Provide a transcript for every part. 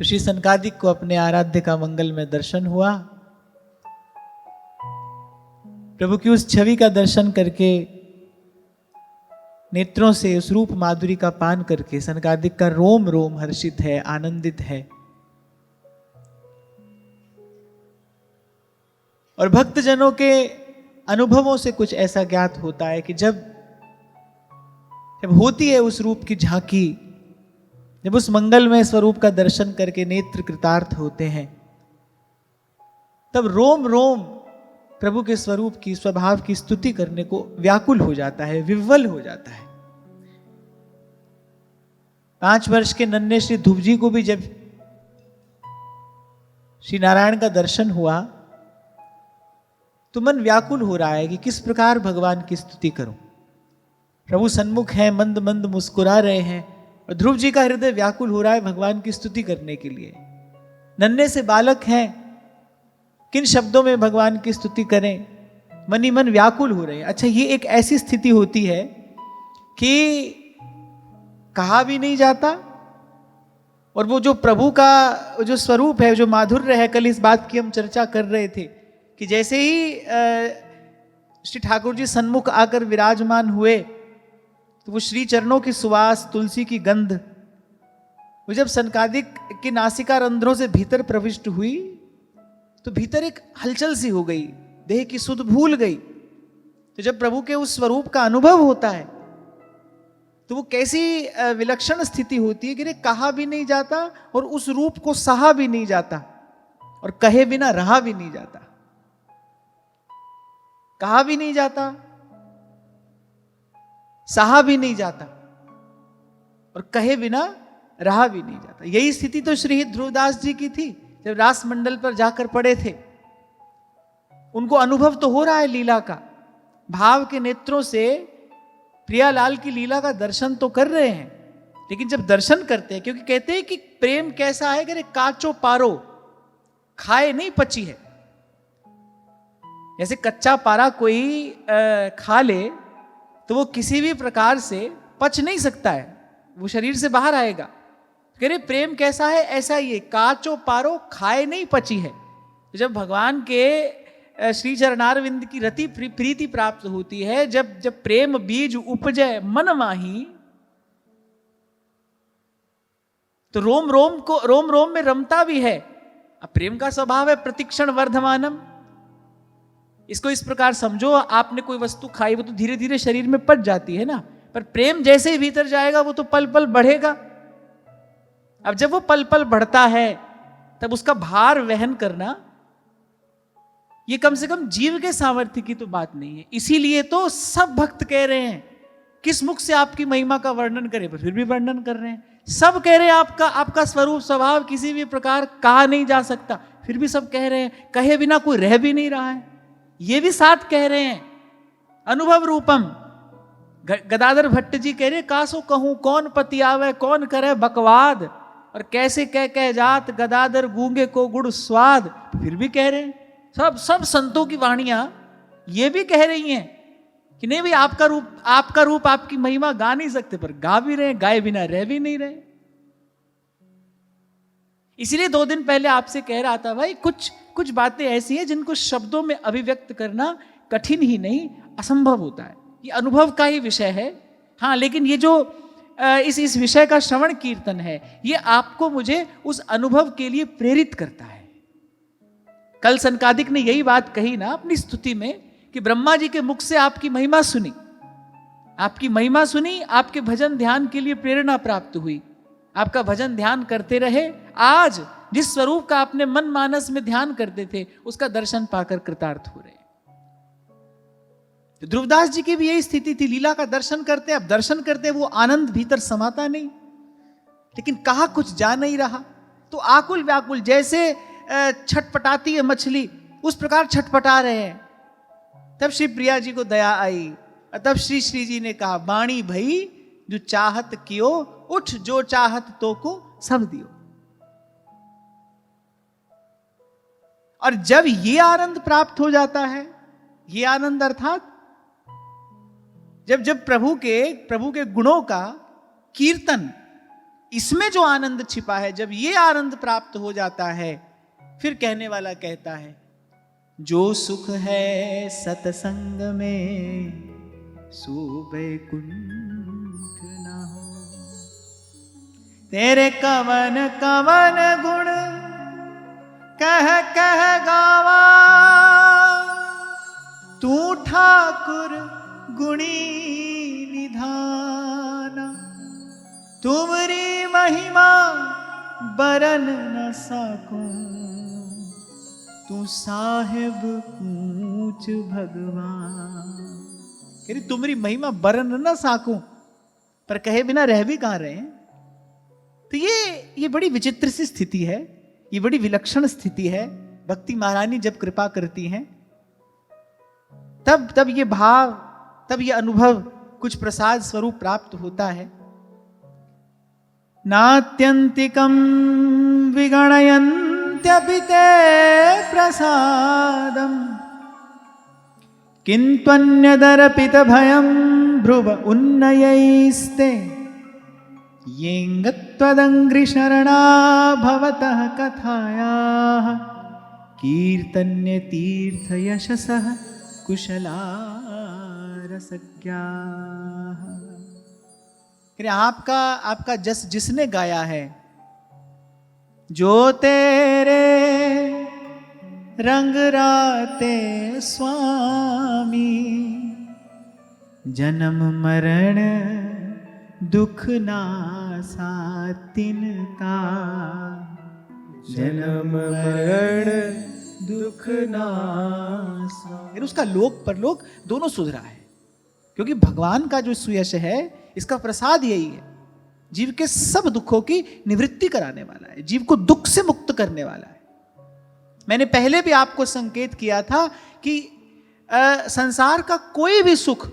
ऋषि सनकादिक को अपने आराध्य का मंगल में दर्शन हुआ। प्रभु की उस छवि का दर्शन करके, नेत्रों से उस रूप माधुरी का पान करके सनकादिक का रोम रोम हर्षित है, आनंदित है। और भक्तजनों के अनुभवों से कुछ ऐसा ज्ञात होता है कि जब होती है उस रूप की झांकी, जब उस मंगलमय स्वरूप का दर्शन करके नेत्र कृतार्थ होते हैं, तब रोम रोम प्रभु के स्वरूप की, स्वभाव की स्तुति करने को व्याकुल हो जाता है, विह्वल हो जाता है। 5 वर्ष के नन्हे श्री ध्रुव जी को भी जब श्री नारायण का दर्शन हुआ तो मन व्याकुल हो रहा है कि किस प्रकार भगवान की स्तुति करूं। प्रभु सन्मुख हैं, मंद मंद मुस्कुरा रहे हैं, और ध्रुव जी का हृदय व्याकुल हो रहा है भगवान की स्तुति करने के लिए। नन्हे से बालक हैं, किन शब्दों में भगवान की स्तुति करें, मन ही मन व्याकुल हो रहे हैं। अच्छा, ये एक ऐसी स्थिति होती है कि कहा भी नहीं जाता, और वो जो प्रभु का जो स्वरूप है, जो माधुर्य है, कल इस बात की हम चर्चा कर रहे थे कि जैसे ही श्री ठाकुर जी सन्मुख आकर विराजमान हुए तो वो श्री चरणों की सुवास, तुलसी की गंध, वो जब सनकादिक की नासिका रंध्रों से भीतर प्रविष्ट हुई तो भीतर एक हलचल सी हो गई, देह की सुध भूल गई। तो जब प्रभु के उस स्वरूप का अनुभव होता है तो वो कैसी विलक्षण स्थिति होती है कि कहा भी नहीं जाता और उस रूप को सहा भी नहीं जाता, और कहे बिना रहा भी नहीं जाता। कहा भी नहीं जाता, सहा भी नहीं जाता, और कहे बिना रहा भी नहीं जाता। यही स्थिति तो श्री ध्रुवदास जी की थी जब रास मंडल पर जाकर पड़े थे। उनको अनुभव तो हो रहा है लीला का, भाव के नेत्रों से प्रियालाल की लीला का दर्शन तो कर रहे हैं, लेकिन जब दर्शन करते हैं, क्योंकि कहते हैं कि प्रेम कैसा है कि काचो पारो, खाए नहीं पची है। जैसे कच्चा पारा कोई खा ले तो वो किसी भी प्रकार से पच नहीं सकता है, वो शरीर से बाहर आएगा। कह रहे प्रेम कैसा है, ऐसा ही है, काचो पारो खाए नहीं पची है। तो जब भगवान के श्री चरणारविंद की रति प्रीति प्राप्त होती है, जब जब प्रेम बीज उपजे मन माही, तो रोम रोम में रमता भी है। अब प्रेम का स्वभाव है प्रतिक्षण वर्धमानम। इसको इस प्रकार समझो, आपने कोई वस्तु खाई, वो तो धीरे धीरे शरीर में पच जाती है ना, पर प्रेम जैसे ही भीतर जाएगा वो तो पल पल बढ़ेगा। अब जब वो पल पल बढ़ता है तब उसका भार वहन करना ये कम से कम जीव के सामर्थ्य की तो बात नहीं है। इसीलिए तो सब भक्त कह रहे हैं, किस मुख से आपकी महिमा का वर्णन करें, पर फिर भी वर्णन कर रहे हैं। सब कह रहे हैं आपका स्वरूप स्वभाव किसी भी प्रकार कहा नहीं जा सकता, फिर भी सब कह रहे हैं। कहे बिना कोई रह भी नहीं रहा है, ये भी साथ कह रहे हैं। अनुभव रूपम, गदाधर भट्ट जी कह रहे कासो कहूं कौन पति आवे, कौन करे बकवाद, और कैसे कह जात गदाधर गूंगे को गुड़ स्वाद। फिर भी कह रहे हैं, सब संतों की वाणियां ये भी कह रही हैं कि नहीं भाई, आपका रूप आपकी महिमा गा नहीं सकते, पर गा भी रहे, गाए बिना रह भी नहीं रहे। इसीलिए 2 दिन पहले आपसे कह रहा था भाई, कुछ बातें ऐसी हैं जिनको शब्दों में अभिव्यक्त करना कठिन ही नहीं, असंभव होता है। ये अनुभव का ही विषय है। हाँ, लेकिन ये जो इस विषय का श्रवण कीर्तन है, ये आपको मुझे उस अनुभव के लिए प्रेरित करता है। कल सनकादिक ने यही बात कही ना अपनी स्तुति में कि ब्रह्मा जी के मुख से आपकी महिमा सुनी, आपके भजन ध्यान के लिए प्रेरणा प्राप्त हुई, आपका भजन ध्यान करते रहे। आज जिस स्वरूप का आपने मन मानस में ध्यान करते थे, उसका दर्शन पाकर कृतार्थ हो रहे। तो ध्रुवदास जी की भी यही स्थिति थी, लीला का दर्शन करते हैं, अब दर्शन करते हैं, वो आनंद भीतर समाता नहीं, लेकिन कहा कुछ जा नहीं रहा। तो आकुल व्याकुल, जैसे छटपटाती है मछली, उस प्रकार छटपटा रहे हैं। तब श्री प्रिया जी को दया आई, तब श्री जी ने कहा, बाणी भई जो चाहत कियो, उठ जो चाहत तो को सब दियो। और जब ये आनंद प्राप्त हो जाता है, ये आनंद अर्थात जब प्रभु के गुणों का कीर्तन इसमें जो आनंद छिपा है, जब ये आनंद प्राप्त हो जाता है, फिर कहने वाला कहता है, जो सुख है सतसंग में सो वैकुंठ न हो। तेरे कवन कवन गुण कह कह गावा, तू ठाकुर गुणी निधाना। तुमरी महिमा बरन न सकूं, तू साहिब ऊंच भगवान। कह रही तुम्हारी महिमा बरन न साकूं, पर कहे बिना रह भी कहां रहे हैं। तो ये बड़ी विचित्र सी स्थिति है, ये बड़ी विलक्षण स्थिति है। भक्ति महारानी जब कृपा करती हैं, तब ये भाव, तब ये अनुभव कुछ प्रसाद स्वरूप प्राप्त होता है। नात्यंतिकम विगणयन्त्यपि ते प्रसादम, किन्त्वन्यदर्पित भयं भ्रुव उन्नयैस्ते। येङ्गत्वदङ्घ्रिशरणा भवतः कथायाः, कीर्तन्य तीर्थ यशसः कुशला रसज्ञाः। आपका जस जिसने गाया है, जो तेरे रंग राते स्वामी, जन्म मरण दुख नासा तिनका। जन्म मरण दुख नासा, उसका लोक परलोक दोनों सुधरा है, क्योंकि भगवान का जो सुयश है, इसका प्रसाद यही है, जीव के सब दुखों की निवृत्ति कराने वाला है, जीव को दुख से मुक्त करने वाला है। मैंने पहले भी आपको संकेत किया था कि संसार का कोई भी सुख,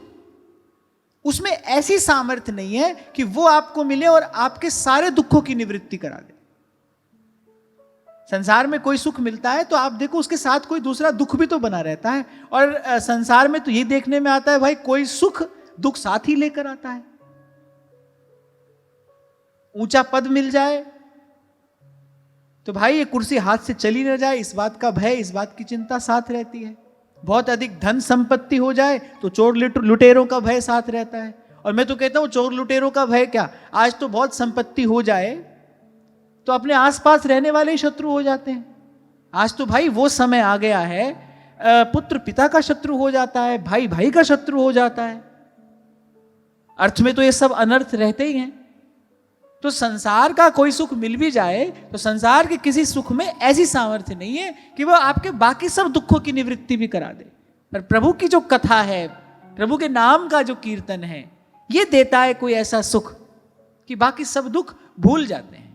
उसमें ऐसी सामर्थ्य नहीं है कि वो आपको मिले और आपके सारे दुखों की निवृत्ति करा दे। संसार में कोई सुख मिलता है तो आप देखो उसके साथ कोई दूसरा दुख भी तो बना रहता है, और संसार में तो ये देखने में आता है भाई कोई सुख दुख साथ ही लेकर आता है। ऊंचा पद मिल जाए तो भाई ये कुर्सी हाथ से चली न जाए, इस बात का भय, इस बात की चिंता साथ रहती है। बहुत अधिक धन संपत्ति हो जाए तो चोर लुटेरों का भय साथ रहता है। और मैं तो कहता हूं चोर लुटेरों का भय क्या, आज तो बहुत संपत्ति हो जाए तो अपने आसपास रहने वाले ही शत्रु हो जाते हैं। आज तो भाई वो समय आ गया है, पुत्र पिता का शत्रु हो जाता है, भाई भाई का शत्रु हो जाता है। अर्थ में तो ये सब अनर्थ रहते ही हैं। तो संसार का कोई सुख मिल भी जाए तो संसार के किसी सुख में ऐसी सामर्थ्य नहीं है कि वह आपके बाकी सब दुखों की निवृत्ति भी करा दे। पर प्रभु की जो कथा है, प्रभु के नाम का जो कीर्तन है, ये देता है कोई ऐसा सुख कि बाकी सब दुख भूल जाते हैं।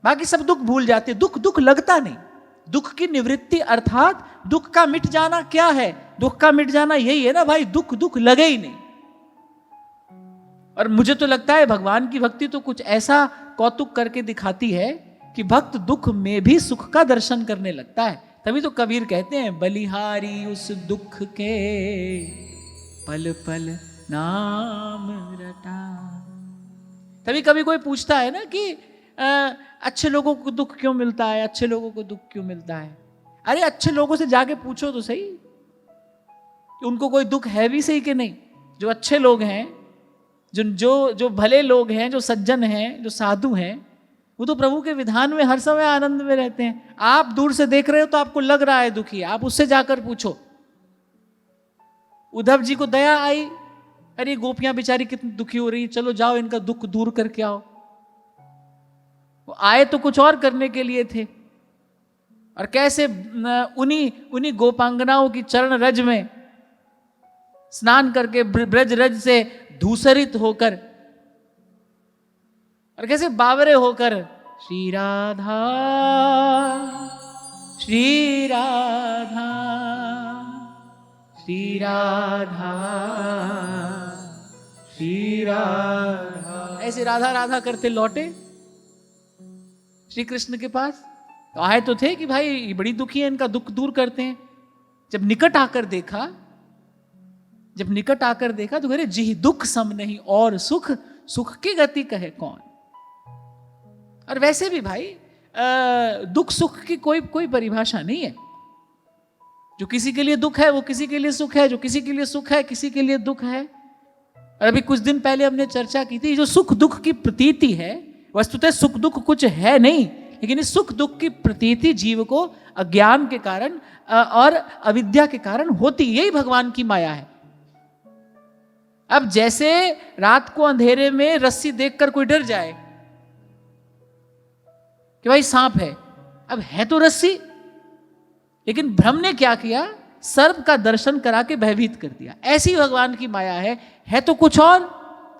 बाकी सब दुख भूल जाते हैं, दुख लगता नहीं। दुख की निवृत्ति अर्थात दुख का मिट जाना क्या है? दुख का मिट जाना यही है ना भाई, दुख लगे ही नहीं। और मुझे तो लगता है भगवान की भक्ति तो कुछ ऐसा कौतुक करके दिखाती है कि भक्त दुख में भी सुख का दर्शन करने लगता है। तभी तो कबीर कहते हैं, बलिहारी उस दुख के पल पल नाम रटा। तभी कभी कोई पूछता है ना कि अच्छे लोगों को दुख क्यों मिलता है, अच्छे लोगों को दुख क्यों मिलता है। अरे अच्छे लोगों से जाके पूछो तो सही कि उनको कोई दुख है भी सही कि नहीं। जो अच्छे लोग हैं, जो भले लोग हैं, जो सज्जन हैं, जो साधु हैं, वो तो प्रभु के विधान में हर समय आनंद में रहते हैं। आप दूर से देख रहे हो तो आपको लग रहा है दुखी, आप उससे जाकर पूछो। उद्धव जी को दया आई, अरे गोपियां बेचारी कितनी दुखी हो रही, चलो जाओ इनका दुख दूर करके आओ। वो आए तो कुछ और करने के लिए थे, और कैसे उन्हीं गोपांगनाओं की चरण रज में स्नान करके ब्रज रज से धूसरित होकर, और कैसे बावरे होकर श्री राधा श्री राधा श्री राधा श्री राधा ऐसे राधा राधा करते लौटे श्री कृष्ण के पास। तो आए तो थे कि भाई ये बड़ी दुखी है, इनका दुख दूर करते हैं। जब निकट आकर देखा तो अरे जी दुख सम नहीं और सुख, सुख की गति कहे कौन। और वैसे भी भाई दुख सुख की कोई परिभाषा नहीं है। जो किसी के लिए दुख है वो किसी के लिए सुख है, जो किसी के लिए सुख है किसी के लिए दुख है। और अभी कुछ दिन पहले हमने चर्चा की थी, जो सुख दुख की प्रतीति है, वस्तुतः सुख दुख कुछ है नहीं, लेकिन इस सुख दुख की प्रतीति जीव को अज्ञान के कारण और अविद्या के कारण होती, यही भगवान की माया है। अब जैसे रात को अंधेरे में रस्सी देखकर कोई डर जाए कि भाई सांप है, अब है तो रस्सी, लेकिन भ्रम ने क्या किया, सर्प का दर्शन करा के भयभीत कर दिया। ऐसी भगवान की माया है तो कुछ और,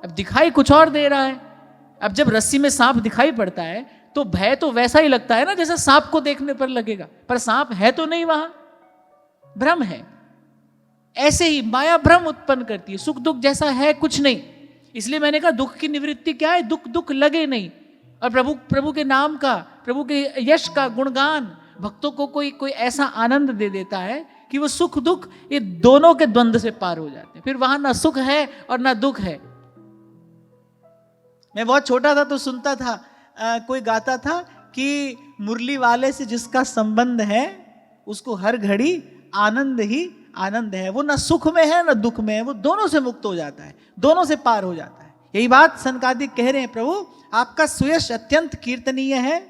अब दिखाई कुछ और दे रहा है। अब जब रस्सी में सांप दिखाई पड़ता है तो भय तो वैसा ही लगता है ना जैसा सांप को देखने पर लगेगा, पर सांप है तो नहीं वहां, भ्रम है। ऐसे ही माया भ्रम उत्पन्न करती है, सुख दुख जैसा है कुछ नहीं। इसलिए मैंने कहा दुख की निवृत्ति क्या है, दुख दुख लगे नहीं। और प्रभु के नाम का, प्रभु के यश का गुणगान भक्तों को कोई ऐसा आनंद दे देता है कि वो सुख दुख ये दोनों के द्वंद्व से पार हो जाते हैं। फिर वहां ना सुख है और ना दुख है। मैं बहुत छोटा था तो सुनता था, कोई गाता था कि मुरली वाले से जिसका संबंध है उसको हर घड़ी आनंद ही आनंद है। वो ना सुख में है ना दुख में है, वो दोनों से मुक्त हो जाता है, दोनों से पार हो जाता है। यही बात सनकादिक कह रहे हैं, प्रभु आपका सुयश अत्यंत कीर्तनीय है।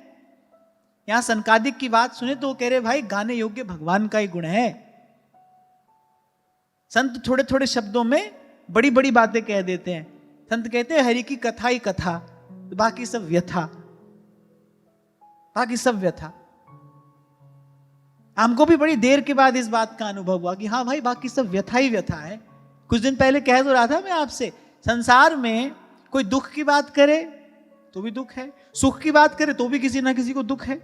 यहां सनकादिक की बात सुने तो वो कह रहे भाई गाने योग्य भगवान का ही गुण है। संत थोड़े थोड़े शब्दों में बड़ी बड़ी बातें कह देते हैं। संत कहते हैं हरि की कथा ही कथा, बाकी सब व्यथा, बाकी सब व्यथा। हमको भी बड़ी देर के बाद इस बात का अनुभव हुआ कि हाँ भाई बाकी सब व्यथा ही व्यथा है। कुछ दिन पहले कह तो रहा था मैं आपसे, संसार में कोई दुख की बात करे तो भी दुख है, सुख की बात करे तो भी किसी ना किसी को दुख है।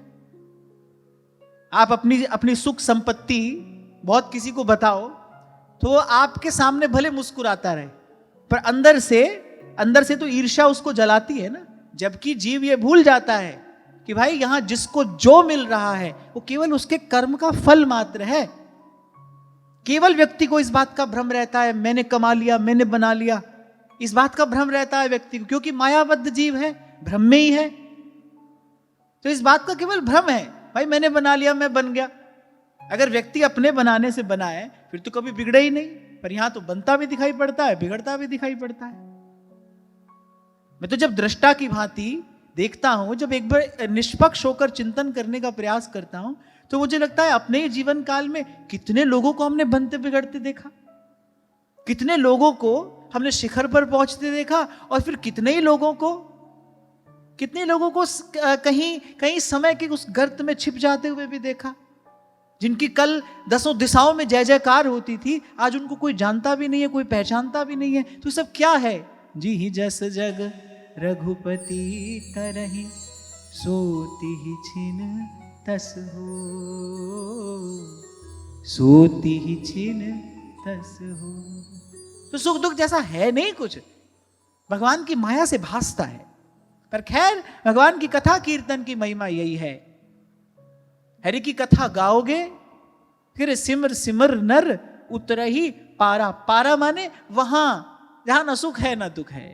आप अपनी सुख संपत्ति बहुत किसी को बताओ तो आपके सामने भले मुस्कुराता रहे, पर अंदर से तो ईर्ष्या उसको जलाती है ना। जबकि जीव ये भूल जाता है कि भाई यहां जिसको जो मिल रहा है वो केवल उसके कर्म का फल मात्र है। केवल व्यक्ति को इस बात का भ्रम रहता है मैंने कमा लिया, मैंने बना लिया, इस बात का भ्रम रहता है व्यक्ति को, क्योंकि मायाबद्ध जीव है, भ्रम में ही है। तो इस बात का केवल भ्रम है, भाई मैंने बना लिया, मैं बन गया। अगर व्यक्ति अपने बनाने से बनाए फिर तो कभी बिगड़े ही नहीं, पर यहां तो बनता भी दिखाई पड़ता है, बिगड़ता भी दिखाई पड़ता है। मैं तो जब दृष्टा की भांति देखता हूं, जब एक बार निष्पक्ष होकर चिंतन करने का प्रयास करता हूं, तो मुझे लगता है अपने ही जीवन काल में कितने लोगों को हमने बनते बिगड़ते देखा, कितने लोगों को हमने शिखर पर पहुंचते देखा, और फिर कितने लोगों को कहीं समय के उस गर्त में छिप जाते हुए भी देखा। जिनकी कल 10 दिशाओं में जय जयकार होती थी, आज उनको कोई जानता भी नहीं है, कोई पहचानता भी नहीं है। तो सब क्या है, जी ही जस जग रघुपति तरहि सोती ही छिन तस हो, सोती ही छिन तस हो। तो सुख दुख जैसा है नहीं कुछ, भगवान की माया से भासता है। पर खैर भगवान की कथा कीर्तन की महिमा यही है। हरि की कथा गाओगे फिर सिमर सिमर नर उतरहि पारा। पारा माने वहां जहां न सुख है न दुख है,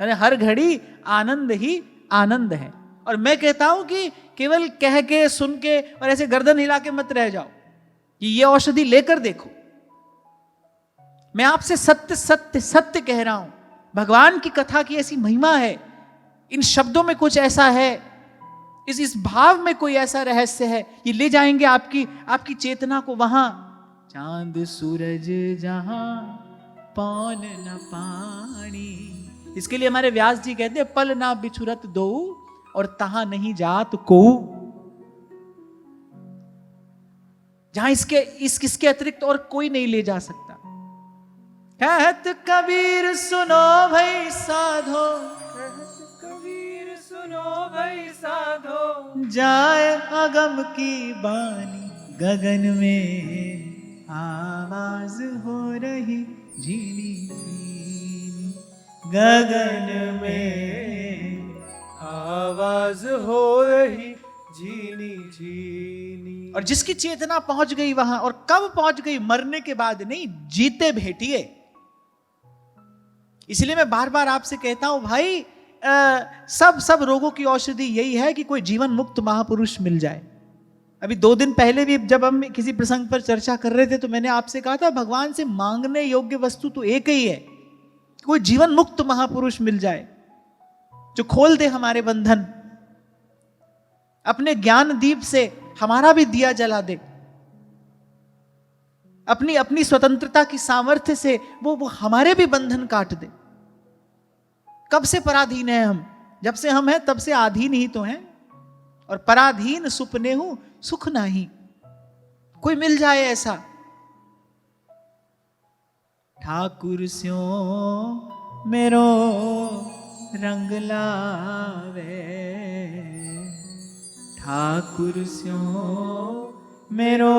यानी हर घड़ी आनंद ही आनंद है। और मैं कहता हूं कि केवल कह के सुन के और ऐसे गर्दन हिला के मत रह जाओ कि ये औषधि लेकर देखो। मैं आपसे सत्य सत्य सत्य कह रहा हूं, भगवान की कथा की ऐसी महिमा है, इन शब्दों में कुछ ऐसा है, इस भाव में कोई ऐसा रहस्य है, ये ले जाएंगे आपकी चेतना को वहां। चांद सूरज जहां पौन न पानी, इसके लिए हमारे व्यास जी कहते हैं पल ना बिछुरत दो और तहां नहीं जात को। जहां इसके अतिरिक्त और कोई नहीं ले जा सकता। कहत कबीर सुनो भाई साधो, भाई साधो, जाए अगम की बानी, गगन में आवाज हो रही झीनी झीनी, गगन में आवाज हो रही झीनी झीनी। और जिसकी चेतना पहुंच गई वहां, और कब पहुंच गई, मरने के बाद नहीं, जीते भेटिए। इसलिए मैं बार बार आपसे कहता हूं भाई, सब रोगों की औषधि यही है कि कोई जीवन मुक्त महापुरुष मिल जाए। अभी 2 दिन पहले भी जब हम किसी प्रसंग पर चर्चा कर रहे थे तो मैंने आपसे कहा था भगवान से मांगने योग्य वस्तु तो एक ही है, कोई जीवन मुक्त महापुरुष मिल जाए जो खोल दे हमारे बंधन, अपने ज्ञान दीप से हमारा भी दिया जला दे, अपनी अपनी स्वतंत्रता की सामर्थ्य से वो हमारे भी बंधन काट दे। कब से पराधीन है हम? जब से हम हैं तब से आधीन ही तो हैं। और पराधीन सुपने हूं सुख नाही, कोई मिल जाए ऐसा। ठाकुर स्यो मेरो रंग लावे, ठाकुर स्यो मेरो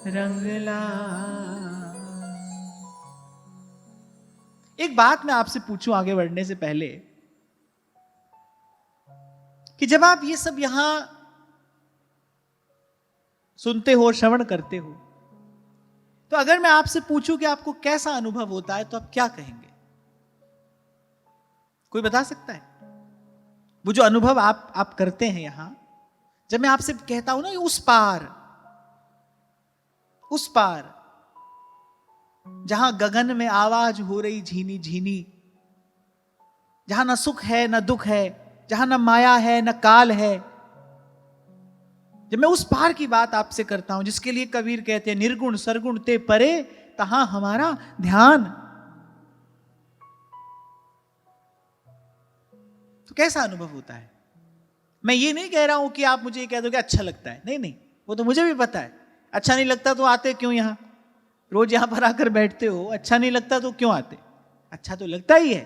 रंग लावे। एक बात मैं आपसे पूछूं आगे बढ़ने से पहले, कि जब आप ये सब यहां सुनते हो, श्रवण करते हो, तो अगर मैं आपसे पूछूं कि आपको कैसा अनुभव होता है तो आप क्या कहेंगे? कोई बता सकता है? वो जो अनुभव आप करते हैं यहां, जब मैं आपसे कहता हूं ना उस पार जहां गगन में आवाज हो रही झीनी झीनी, जहां ना सुख है ना दुख है, जहां ना माया है ना काल है, जब मैं उस पार की बात आपसे करता हूं जिसके लिए कबीर कहते हैं निर्गुण सरगुण ते परे तहां हमारा ध्यान, तो कैसा अनुभव होता है? मैं ये नहीं कह रहा हूं कि आप मुझे कह दो कि अच्छा लगता है, नहीं, वो तो मुझे भी पता है। अच्छा नहीं लगता तो आते क्यों? यहां रोज यहां पर आकर बैठते हो, अच्छा नहीं लगता तो क्यों आते? अच्छा तो लगता ही है।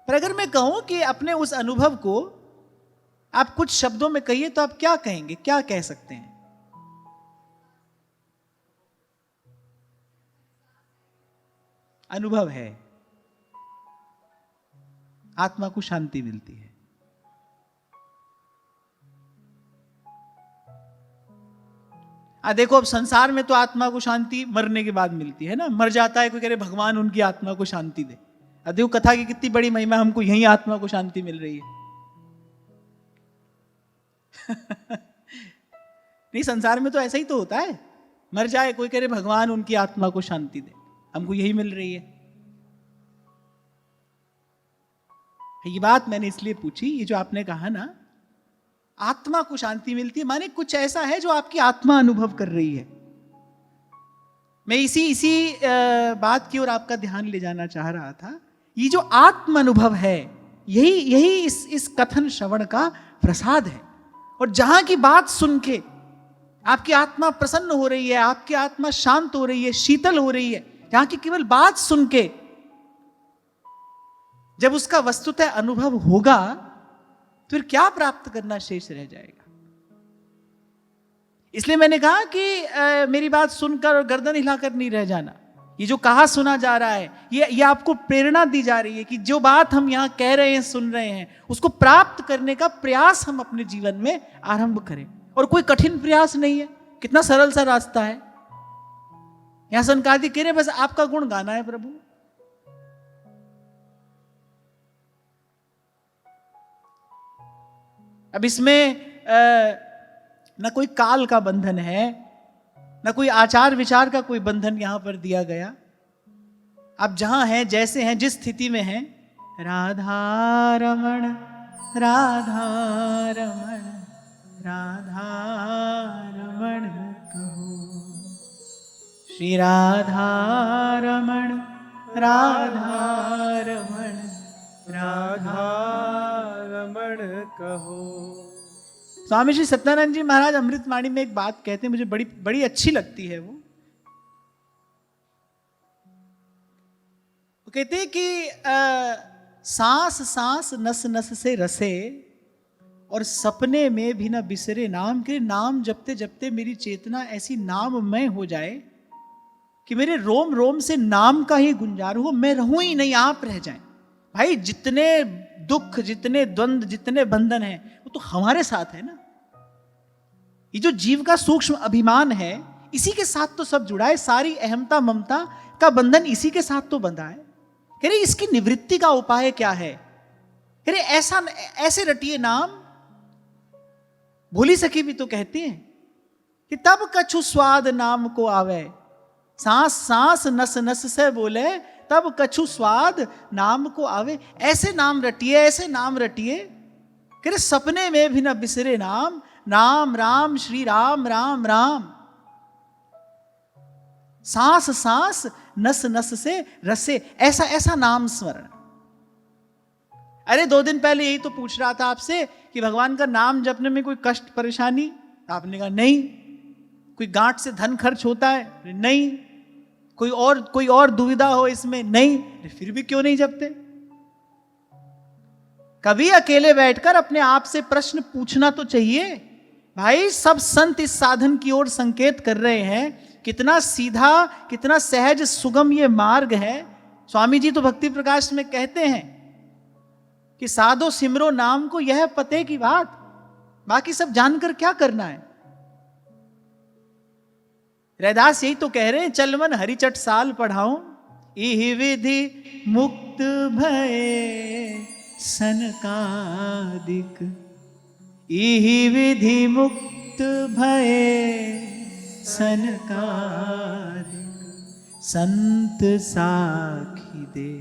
पर अगर मैं कहूं कि अपने उस अनुभव को आप कुछ शब्दों में कहिए तो आप क्या कहेंगे, क्या कह सकते हैं? अनुभव है, आत्मा को शांति मिलती है। देखो अब संसार में तो आत्मा को शांति मरने के बाद मिलती है ना, मर जाता है कोई, कह रहे भगवान उनकी आत्मा को शांति दे। देखो कथा की कितनी बड़ी महिमा, हमको यही आत्मा को शांति मिल रही है। नहीं, संसार में तो ऐसा ही तो होता है, मर जाए कोई, कह रहे भगवान उनकी आत्मा को शांति दे, हमको यही मिल रही है। ये बात मैंने इसलिए पूछी, ये जो आपने कहा ना आत्मा को शांति मिलती है, माने कुछ ऐसा है जो आपकी आत्मा अनुभव कर रही है। मैं इसी बात की ओर आपका ध्यान ले जाना चाह रहा था। ये जो आत्म अनुभव है, यही इस कथन श्रवण का प्रसाद है। और जहां की बात सुन के आपकी आत्मा प्रसन्न हो रही है, आपकी आत्मा शांत हो रही है, शीतल हो रही है, जहां की केवल बात सुन के जब उसका वस्तुतः अनुभव होगा फिर क्या प्राप्त करना शेष रह जाएगा। इसलिए मैंने कहा कि मेरी बात सुनकर और गर्दन हिलाकर नहीं रह जाना। ये जो कहा सुना जा रहा है, ये आपको प्रेरणा दी जा रही है कि जो बात हम यहां कह रहे हैं, सुन रहे हैं, उसको प्राप्त करने का प्रयास हम अपने जीवन में आरंभ करें। और कोई कठिन प्रयास नहीं है, कितना सरल सा रास्ता है। यहां सनकादिक कह रहे बस आपका गुण गाना है प्रभु। अब इसमें न कोई काल का बंधन है, न कोई आचार विचार का कोई बंधन यहां पर दिया गया। आप जहां हैं, जैसे हैं, जिस स्थिति में हैं, राधा रमण राधा रमण राधा रमण कहो, श्री राधा रमण राधा रमण राधा रमण कहो। स्वामी श्री सत्यानंद जी महाराज अमृतवाणी में एक बात कहते हैं, मुझे बड़ी अच्छी लगती है। वो कहते हैं कि सांस सांस नस नस से रसे और सपने में भी न बिसरे नाम के। नाम जपते जपते मेरी चेतना ऐसी नाममय हो जाए कि मेरे रोम रोम से नाम का ही गुंजार हो, मैं रहूं ही नहीं, आप रह जाएं। भाई जितने दुख, जितने द्वंद्व, जितने बंधन हैं, वो तो हमारे साथ है ना। ये जो जीव का सूक्ष्म अभिमान है, इसी के साथ तो सब जुड़ा है। सारी अहमता ममता का बंधन इसी के साथ तो बंधा है। अरे इसकी निवृत्ति का उपाय क्या है? अरे ऐसा ऐसे रटिए नाम। भोली सखी भी तो कहती है कि तब कछु स्वाद नाम को आवे, सांस सांस नस नस से बोले तब कछु स्वाद नाम को आवे। ऐसे नाम रटिए, ऐसे नाम रटिए कि सपने में भी न बिसरे नाम। नाम राम श्री राम राम राम, सांस सांस नस नस से रसे, ऐसा ऐसा नाम स्मरण। अरे 2 दिन पहले यही तो पूछ रहा था आपसे कि भगवान का नाम जपने में कोई कष्ट परेशानी? आपने कहा नहीं। कोई गांठ से धन खर्च होता है? नहीं। कोई और दुविधा हो इसमें? नहीं। फिर भी क्यों नहीं जपते? कभी अकेले बैठकर अपने आप से प्रश्न पूछना तो चाहिए। भाई सब संत इस साधन की ओर संकेत कर रहे हैं, कितना सीधा, कितना सहज सुगम ये मार्ग है। स्वामी जी तो भक्ति प्रकाश में कहते हैं कि साधो सिमरो नाम को, यह पते की बात, बाकी सब जानकर क्या करना है। रैदास यही तो कह रहे हैं, चल मन हरिचट साल पढ़ाऊं, इहि विधि मुक्त भये सनकादिक, इहि विधि मुक्त भये सनकादिक, संत साखी दे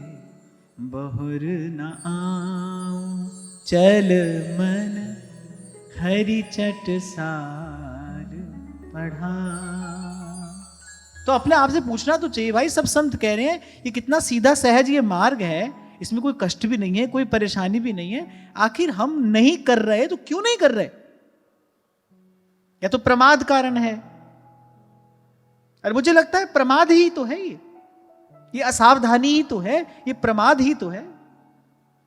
बहुर न आऊं, चल मन हरिचट साल पढ़ा। तो अपने आप से पूछना तो चाहिए भाई, सब संत कह रहे हैं ये कितना सीधा सहज ये मार्ग है, इसमें कोई कष्ट भी नहीं है, कोई परेशानी भी नहीं है, आखिर हम नहीं कर रहे तो क्यों नहीं कर रहे? या तो प्रमाद कारण है, और मुझे लगता है प्रमाद ही तो है ये असावधानी ही तो है, ये प्रमाद ही तो है।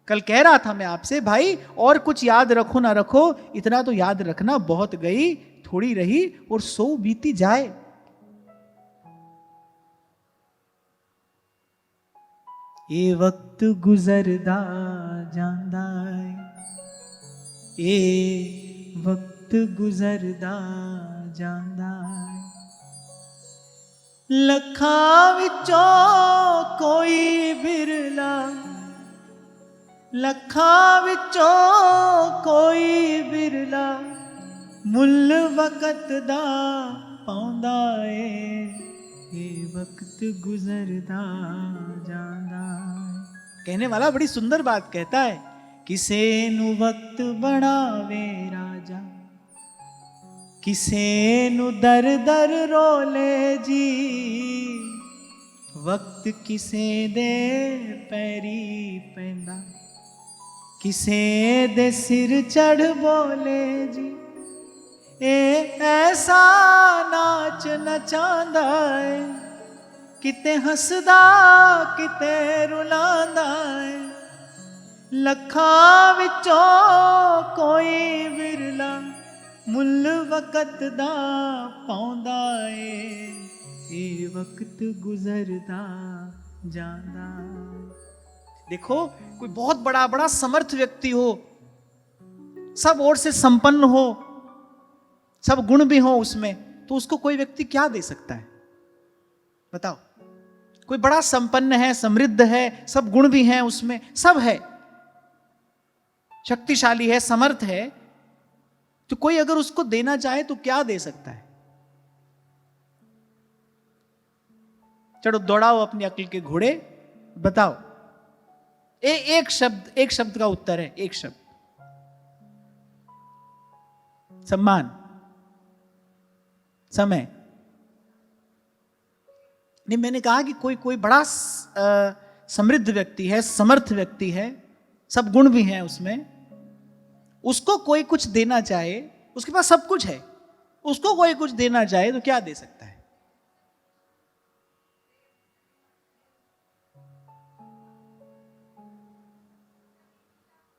कल कह रहा था मैं आपसे, भाई और कुछ याद रखो ना रखो, इतना तो याद रखना, बहुत गई थोड़ी रही और सो बीती जाए। ये वक्त गुजरदा जांदा है, ये वक्त गुजरदा जांदा है, लखां विचों कोई बिरला, लखां विचों कोई बिरला, मुल वक़्त दा पाउंदा है, ये वक्त गुजरदा जांदा है। कहने वाला बड़ी सुंदर बात कहता है, किसे नु वक्त बनावे राजा, किसे नु दर दर रोले जी, वक्त किसे दे पैरी पैंदा, किसे दे सिर चढ़ बोले जी, ए ऐसा नाच नचांदा है, किते हसदा किते रुलांदा है, लखां विचों कोई बिरला, मुल वक़्त दा पाउंदा है, ये वक्त गुजरदा जांदा। देखो कोई बहुत बड़ा बड़ा समर्थ व्यक्ति हो, सब ओर से संपन्न हो, सब गुण भी हो उसमें, तो उसको कोई व्यक्ति क्या दे सकता है बताओ? कोई बड़ा संपन्न है, समृद्ध है, सब गुण भी हैं उसमें, सब है, शक्तिशाली है, समर्थ है, तो कोई अगर उसको देना चाहे तो क्या दे सकता है? चलो दौड़ाओ अपनी अक्ल के घोड़े, बताओ। एक शब्द का उत्तर है, एक शब्द, सम्मान, समय। नहीं, मैंने कहा कि कोई बड़ा समृद्ध व्यक्ति है, समर्थ व्यक्ति है, सब गुण भी हैं उसमें, उसको कोई कुछ देना चाहे, उसके पास सब कुछ है, उसको कोई कुछ देना चाहे तो क्या दे सकता है?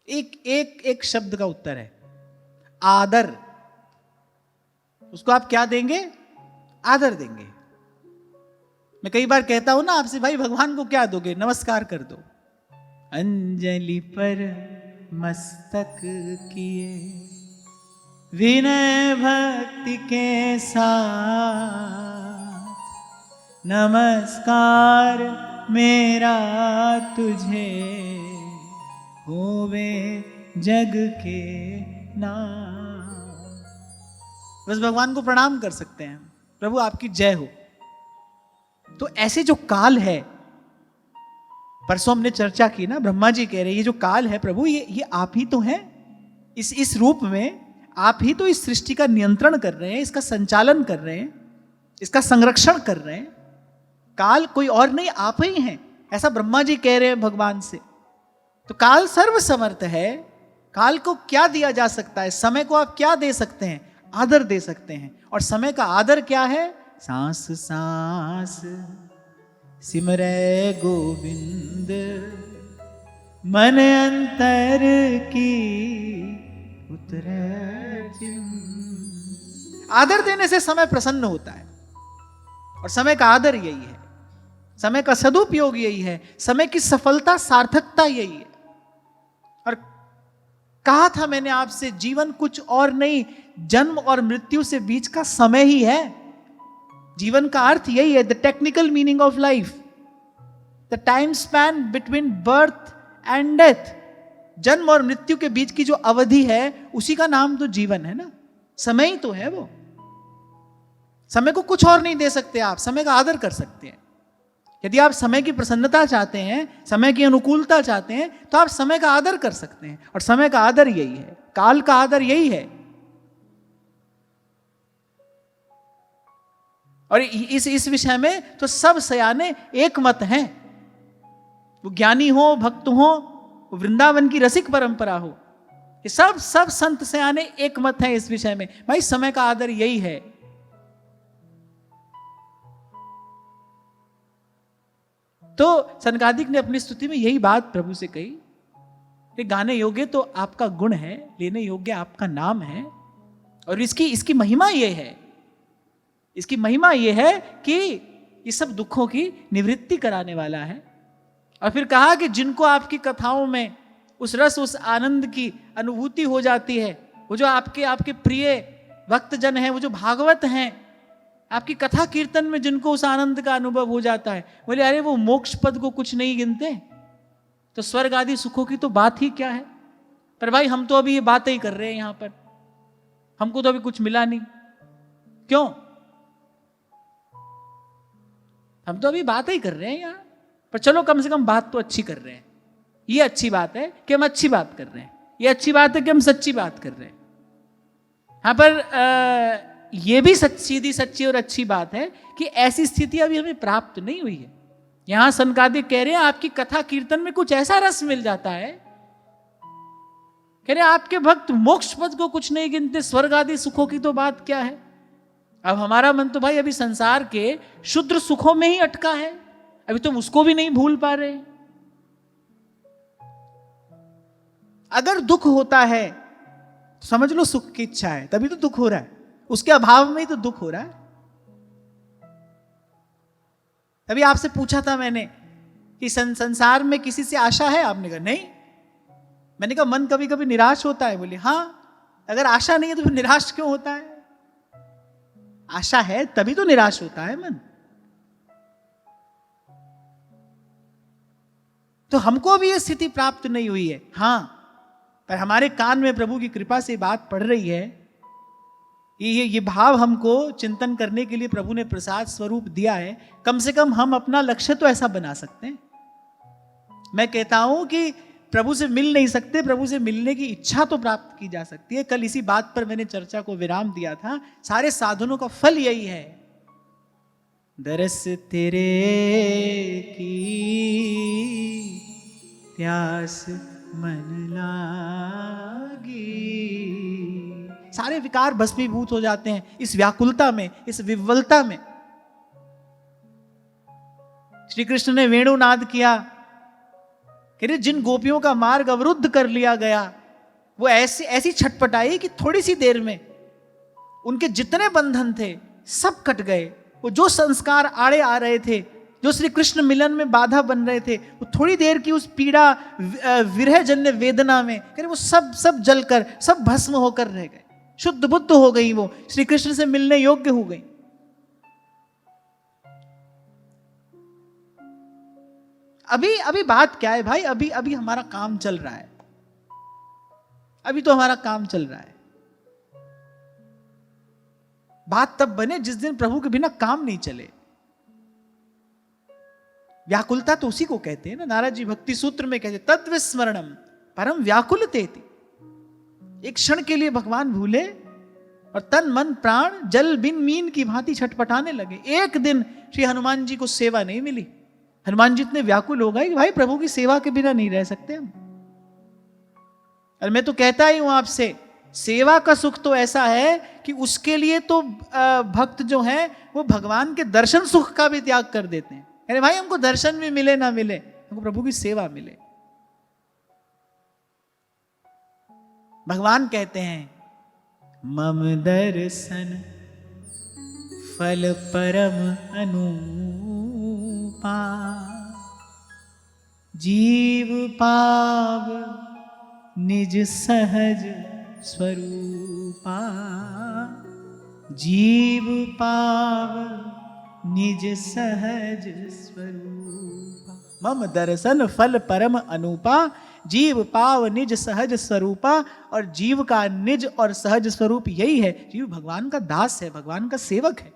एक शब्द का उत्तर है, आदर। उसको आप क्या देंगे? आदर देंगे। मैं कई बार कहता हूं ना आपसे, भाई भगवान को क्या दोगे? नमस्कार कर दो। अंजलि पर मस्तक किए विनय भक्ति के साथ, नमस्कार मेरा तुझे होवे जग के नाम। बस भगवान को प्रणाम कर सकते हैं, प्रभु आपकी जय हो। तो ऐसे जो काल है, परसों हमने चर्चा की ना, ब्रह्मा जी कह रहे ये जो काल है प्रभु, ये आप ही तो हैं। इस रूप में आप ही तो इस सृष्टि का नियंत्रण कर रहे हैं, इसका संचालन कर रहे हैं, इसका संरक्षण कर रहे हैं। काल कोई और नहीं, आप ही हैं, ऐसा ब्रह्मा जी कह रहे हैं भगवान से। तो काल सर्वसमर्थ है। काल को क्या दिया जा सकता है? समय को आप क्या दे सकते हैं? आदर दे सकते हैं। और समय का आदर क्या है? सांस सांस सिमरे गोविंद, मन अंतर की उतरे चिंत। आदर देने से समय प्रसन्न होता है, और समय का आदर यही है, समय का सदुपयोग यही है, समय की सफलता सार्थकता यही है। और कहा था मैंने आपसे, जीवन कुछ और नहीं, जन्म और मृत्यु से बीच का समय ही है। जीवन का अर्थ यही है, the technical meaning of life, the time span between birth and death. जन्म और मृत्यु के बीच की जो अवधि है, उसी का नाम तो जीवन है ना, समय ही तो है वो। समय को कुछ और नहीं दे सकते आप, समय का आदर कर सकते हैं। यदि आप समय की प्रसन्नता चाहते हैं, समय की अनुकूलता चाहते हैं, तो आप समय का आदर कर सकते हैं। और समय का आदर यही है, काल का आदर यही है। और इस विषय में तो सब सयाने एक मत हैं। वो ज्ञानी हो, भक्त हो, वृंदावन की रसिक परंपरा हो, ये सब संत सयाने एक मत हैं इस विषय में। भाई समय का आदर यही है। तो सनकादिक ने अपनी स्तुति में यही बात प्रभु से कही कि गाने योग्य तो आपका गुण है, लेने योग्य आपका नाम है। और इसकी महिमा ये है, इसकी महिमा ये है कि ये सब दुखों की निवृत्ति कराने वाला है। और फिर कहा कि जिनको आपकी कथाओं में उस रस, उस आनंद की अनुभूति हो जाती है, वो जो आपके प्रिय भक्तजन हैं, वो जो भागवत हैं, आपकी कथा कीर्तन में जिनको उस आनंद का अनुभव हो जाता है, बोले अरे वो मोक्ष पद को कुछ नहीं गिनते, तो स्वर्ग आदि सुखों की तो बात ही क्या है। पर भाई हम तो अभी ये बातें ही कर रहे हैं यहां पर, हमको तो अभी कुछ मिला नहीं। क्यों? हम तो अभी बातें ही कर रहे हैं यहां पर। चलो कम से कम बात तो अच्छी कर रहे हैं। ये अच्छी बात है कि हम अच्छी बात कर रहे हैं, ये अच्छी बात है कि हम सच्ची बात कर रहे हैं। यहां पर ये भी सीधी सच्ची और अच्छी बात है कि ऐसी स्थिति अभी हमें प्राप्त नहीं हुई है। यहां सनकादिक कह रहे हैं आपकी कथा कीर्तन में कुछ ऐसा रस मिल जाता है, कह रहे आपके भक्त मोक्ष पद को कुछ नहीं गिनते, स्वर्ग आदि सुखों की तो बात क्या है। अब हमारा मन तो भाई अभी संसार के शुद्र सुखों में ही अटका है, अभी तुम उसको भी नहीं भूल पा रहे। अगर दुख होता है तो समझ लो सुख की इच्छा है, तभी तो दुख हो रहा है। उसके अभाव में ही तो दुख हो रहा है। अभी आपसे पूछा था मैंने कि संसार में किसी से आशा है? आपने कहा नहीं। मैंने कहा मन कभी कभी निराश होता है? बोले हाँ। अगर आशा नहीं है तो फिर निराश क्यों होता है? आशा है तभी तो निराश होता है मन। तो हमको अभी यह स्थिति प्राप्त नहीं हुई है, हां, पर हमारे कान में प्रभु की कृपा से बात पड़ रही है। ये भाव हमको चिंतन करने के लिए प्रभु ने प्रसाद स्वरूप दिया है। कम से कम हम अपना लक्ष्य तो ऐसा बना सकते हैं। मैं कहता हूं कि प्रभु से मिल नहीं सकते, प्रभु से मिलने की इच्छा तो प्राप्त की जा सकती है। कल इसी बात पर मैंने चर्चा को विराम दिया था। सारे साधनों का फल यही है, दरस तेरे की प्यास मन लागी। सारे विकार भस्मीभूत हो जाते हैं इस व्याकुलता में, इस विह्वलता में। श्री कृष्ण ने वेणुनाद किया, कि जिन गोपियों का मार्ग अवरुद्ध कर लिया गया, वो ऐसी छटपटाई कि थोड़ी सी देर में उनके जितने बंधन थे सब कट गए। वो जो संस्कार आड़े आ रहे थे, जो श्री कृष्ण मिलन में बाधा बन रहे थे, वो थोड़ी देर की उस पीड़ा विरहजन्य वेदना में वो सब जलकर, सब भस्म होकर रह गए। शुद्ध बुद्ध हो गई, वो श्री कृष्ण से मिलने योग्य हो गई। अभी अभी बात क्या है भाई, अभी अभी हमारा काम चल रहा है, अभी तो हमारा काम चल रहा है। बात तब बने जिस दिन प्रभु के बिना काम नहीं चले। व्याकुलता तो उसी को कहते हैं ना, नारद जी भक्ति सूत्र में कहते तद्विस्मरणम परम व्याकुलतेति। एक क्षण के लिए भगवान भूले और तन मन प्राण जल बिन मीन की भांति छटपटाने लगे। एक दिन श्री हनुमान जी को सेवा नहीं मिली, हनुमान जी इतने व्याकुल हो गए कि भाई प्रभु की सेवा के बिना नहीं रह सकते हम। और मैं तो कहता ही हूं आपसे, सेवा का सुख तो ऐसा है कि उसके लिए तो भक्त जो हैं वो भगवान के दर्शन सुख का भी त्याग कर देते हैं। अरे भाई हमको दर्शन भी मिले ना मिले, हमको प्रभु की सेवा मिले। भगवान कहते हैं मम दर्शन फल परम अनुपा, जीव पाव निज सहज स्वरूपा, जीव पाव निज सहज स्वरूपा। मम दर्शन फल परम अनुपा, जीव पाव निज सहज स्वरूपा। और जीव का निज और सहज स्वरूप यही है, जीव भगवान का दास है, भगवान का सेवक है।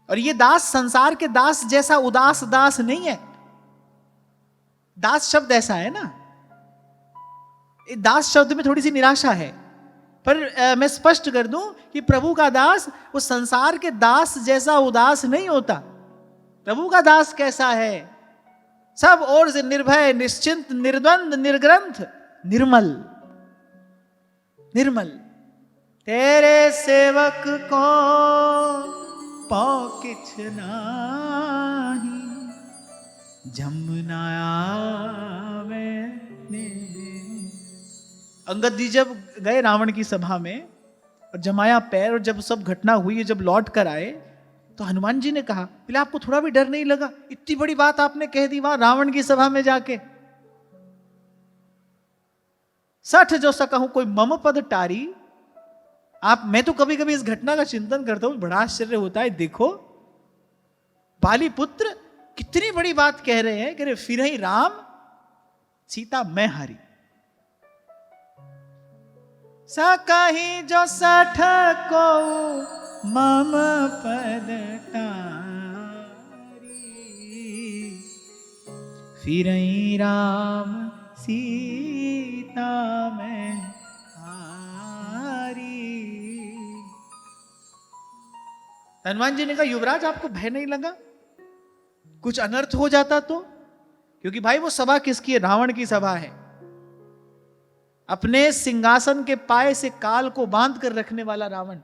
और ये दास संसार के दास जैसा उदास दास नहीं है। दास शब्द ऐसा है ना, दास शब्द में थोड़ी सी निराशा है, पर मैं स्पष्ट कर दूं कि प्रभु का दास वो संसार के दास जैसा उदास नहीं होता। प्रभु का दास कैसा है? सब ओर से निर्भय, निश्चिंत, निर्द्वंद, निर्ग्रंथ, निर्मल। निर्मल तेरे सेवक को पौ किछ नाही, जमुना आवे ने। अंगद जी जब गए रावण की सभा में और जमाया पैर, और जब सब घटना हुई, जब लौट कर आए तो हनुमान जी ने कहा, पहले आपको थोड़ा भी डर नहीं लगा? इतनी बड़ी बात आपने कह दी वहां रावण की सभा में जाके। सठ जो सकहूं कोई मम पद टारी। मैं तो कभी कभी इस घटना का चिंतन करता हूं, बड़ा आश्चर्य होता है। देखो बाली पुत्र कितनी बड़ी बात कह रहे हैं, कह रहे फिर ही राम सीता मैं हारी। सकहि जो सठ को मम पद टारी, फिर ही राम सीता मैं हारी। हनुमान जी ने कहा, युवराज आपको भय नहीं लगा? कुछ अनर्थ हो जाता तो? क्योंकि भाई वो सभा किसकी है? रावण की सभा है। अपने सिंहासन के पाए से काल को बांध कर रखने वाला रावण।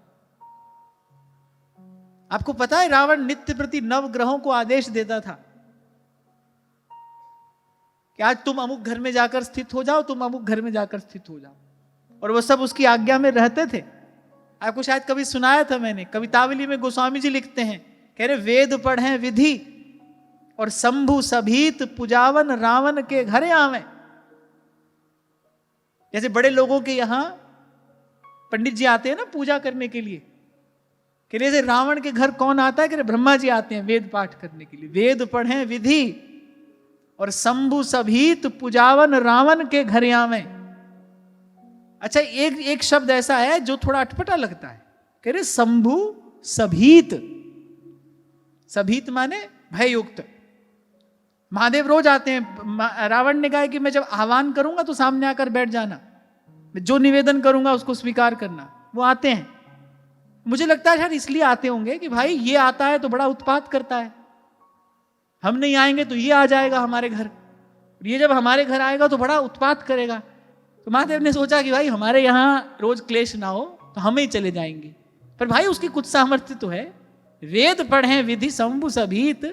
आपको पता है रावण नित्य प्रति नव ग्रहों को आदेश देता था कि आज तुम अमुक घर में जाकर स्थित हो जाओ, तुम अमुक घर में जाकर स्थित हो जाओ, और वो सब उसकी आज्ञा में रहते थे। आपको शायद कभी सुनाया था मैंने, कवितावली में गोस्वामी जी लिखते हैं, कह रहे वेद पढ़े विधि और शंभु सभीत पुजावन रावण के घरे आवे। जैसे बड़े लोगों के यहां पंडित जी आते हैं ना पूजा करने के लिए, कह रहे रावण के घर कौन आता है? कह रहे ब्रह्मा जी आते हैं वेद पाठ करने के लिए। वेद पढ़े विधि और शंभु सभीत पुजावन रावण के घर आवे। अच्छा, एक शब्द ऐसा है जो थोड़ा अटपटा लगता है, कह रहे शंभु सभीत। सभीत माने भययुक्त। महादेव रोज आते हैं। रावण ने कहा कि मैं जब आह्वान करूंगा तो सामने आकर बैठ जाना, मैं जो निवेदन करूंगा उसको स्वीकार करना। वो आते हैं। मुझे लगता है शायद इसलिए आते होंगे कि भाई ये आता है तो बड़ा उत्पात करता है, हम नहीं आएंगे तो ये आ जाएगा हमारे घर, ये जब हमारे घर आएगा तो बड़ा उत्पात करेगा। तो महादेव ने सोचा कि भाई हमारे यहाँ रोज क्लेश ना हो तो हम ही चले जाएंगे। पर भाई उसकी कुछ सामर्थ्य तो है। वेद पढ़े विधि शंभु सभीत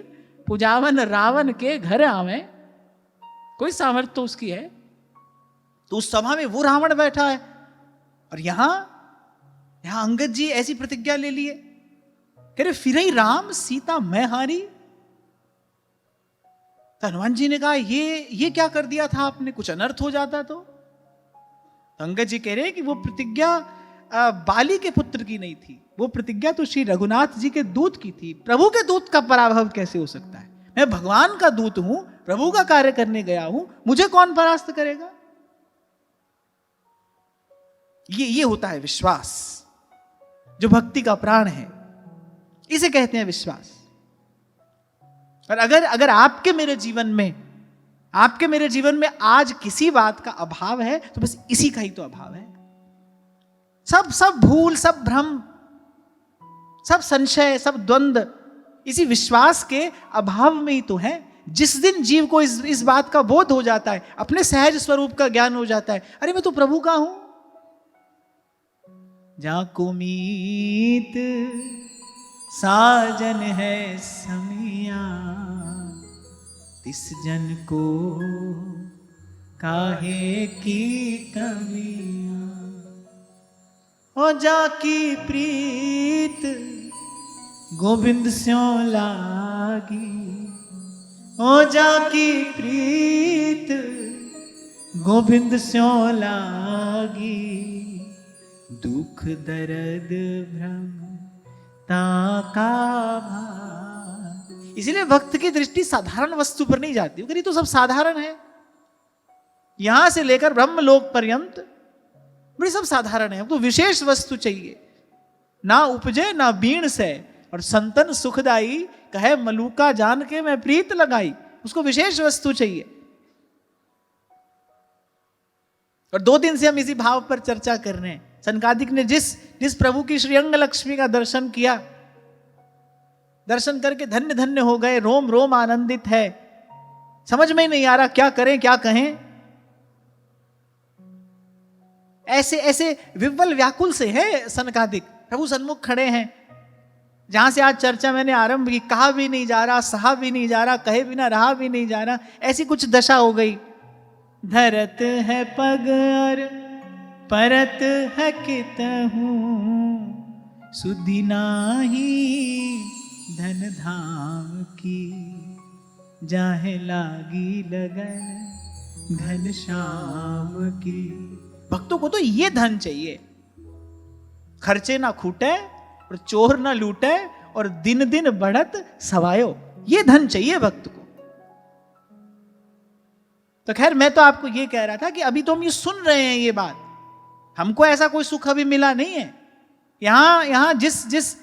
पुजावन रावण के घर आवे, कोई सामर्थ्य तो उसकी है। तो उस सभा में वो रावण बैठा है और यहां अंगद जी ऐसी प्रतिज्ञा ले लिए, कह रहे फिर ही राम सीता मैं हारी। तो हनुमान जी ने कहा ये क्या कर दिया था आपने? कुछ अनर्थ हो जाता तो? अंगद जी कह रहे कि वो प्रतिज्ञा बाली के पुत्र की नहीं थी, वो प्रतिज्ञा तो श्री रघुनाथ जी के दूत की थी। प्रभु के दूत का पराभव कैसे हो सकता है? मैं भगवान का दूत हूं, प्रभु का कार्य करने गया हूं, मुझे कौन परास्त करेगा? ये होता है विश्वास, जो भक्ति का प्राण है, इसे कहते हैं विश्वास। और अगर आपके मेरे जीवन में आज किसी बात का अभाव है, तो बस इसी का ही तो अभाव है। सब भूल, सब भ्रम, सब संशय, सब द्वंद्व इसी विश्वास के अभाव में ही तो है। जिस दिन जीव को इस बात का बोध हो जाता है, अपने सहज स्वरूप का ज्ञान हो जाता है, अरे मैं तो प्रभु का हूं। जाको मीत साजन है समिया, तिस जन को काहे की कमियां। ओ जाकी प्रीत गोविंद स्यों लागी, ओ जाकी प्रीत गोविंद स्यों लागी, दुख दर्द भ्रम ताका भार। इसीलिए भक्त की दृष्टि साधारण वस्तु पर नहीं जाती, क्योंकि तो सब साधारण है। यहां से लेकर ब्रह्मलोक पर्यंत बड़ी सब साधारण है। तो विशेष वस्तु चाहिए, ना उपजे ना बीण से, और संतन सुखदाई कहे मलूका जान के मैं प्रीत लगाई। उसको विशेष वस्तु चाहिए। और 2 दिन से हम इसी भाव पर चर्चा कर रहे हैं। सनकादिक ने जिस प्रभु की श्रीअंग लक्ष्मी का दर्शन किया, दर्शन करके धन्य धन्य हो गए, रोम रोम आनंदित है। समझ में ही नहीं आ रहा क्या करें क्या कहें। ऐसे विह्वल व्याकुल से है सनकादिक। प्रभु सन्मुख खड़े हैं, जहां से आज चर्चा मैंने आरंभ की, कहा भी नहीं जा रहा, सहा भी नहीं जा रहा, कहे बिना रहा भी नहीं जा रहा, ऐसी कुछ दशा हो गई। धरत है पग और परत है कितहूं, सुधि नाही धन धाम की, जाहे लागी लगन घन श्याम की। भक्तों को तो ये धन चाहिए, खर्चे ना खूटे और चोर ना लूटे और दिन दिन बढ़त सवायो। ये धन चाहिए भक्त को। तो खैर, मैं तो आपको ये कह रहा था कि अभी तो हम ये सुन रहे हैं ये बात, हमको ऐसा कोई सुख अभी मिला नहीं है। यहां जिस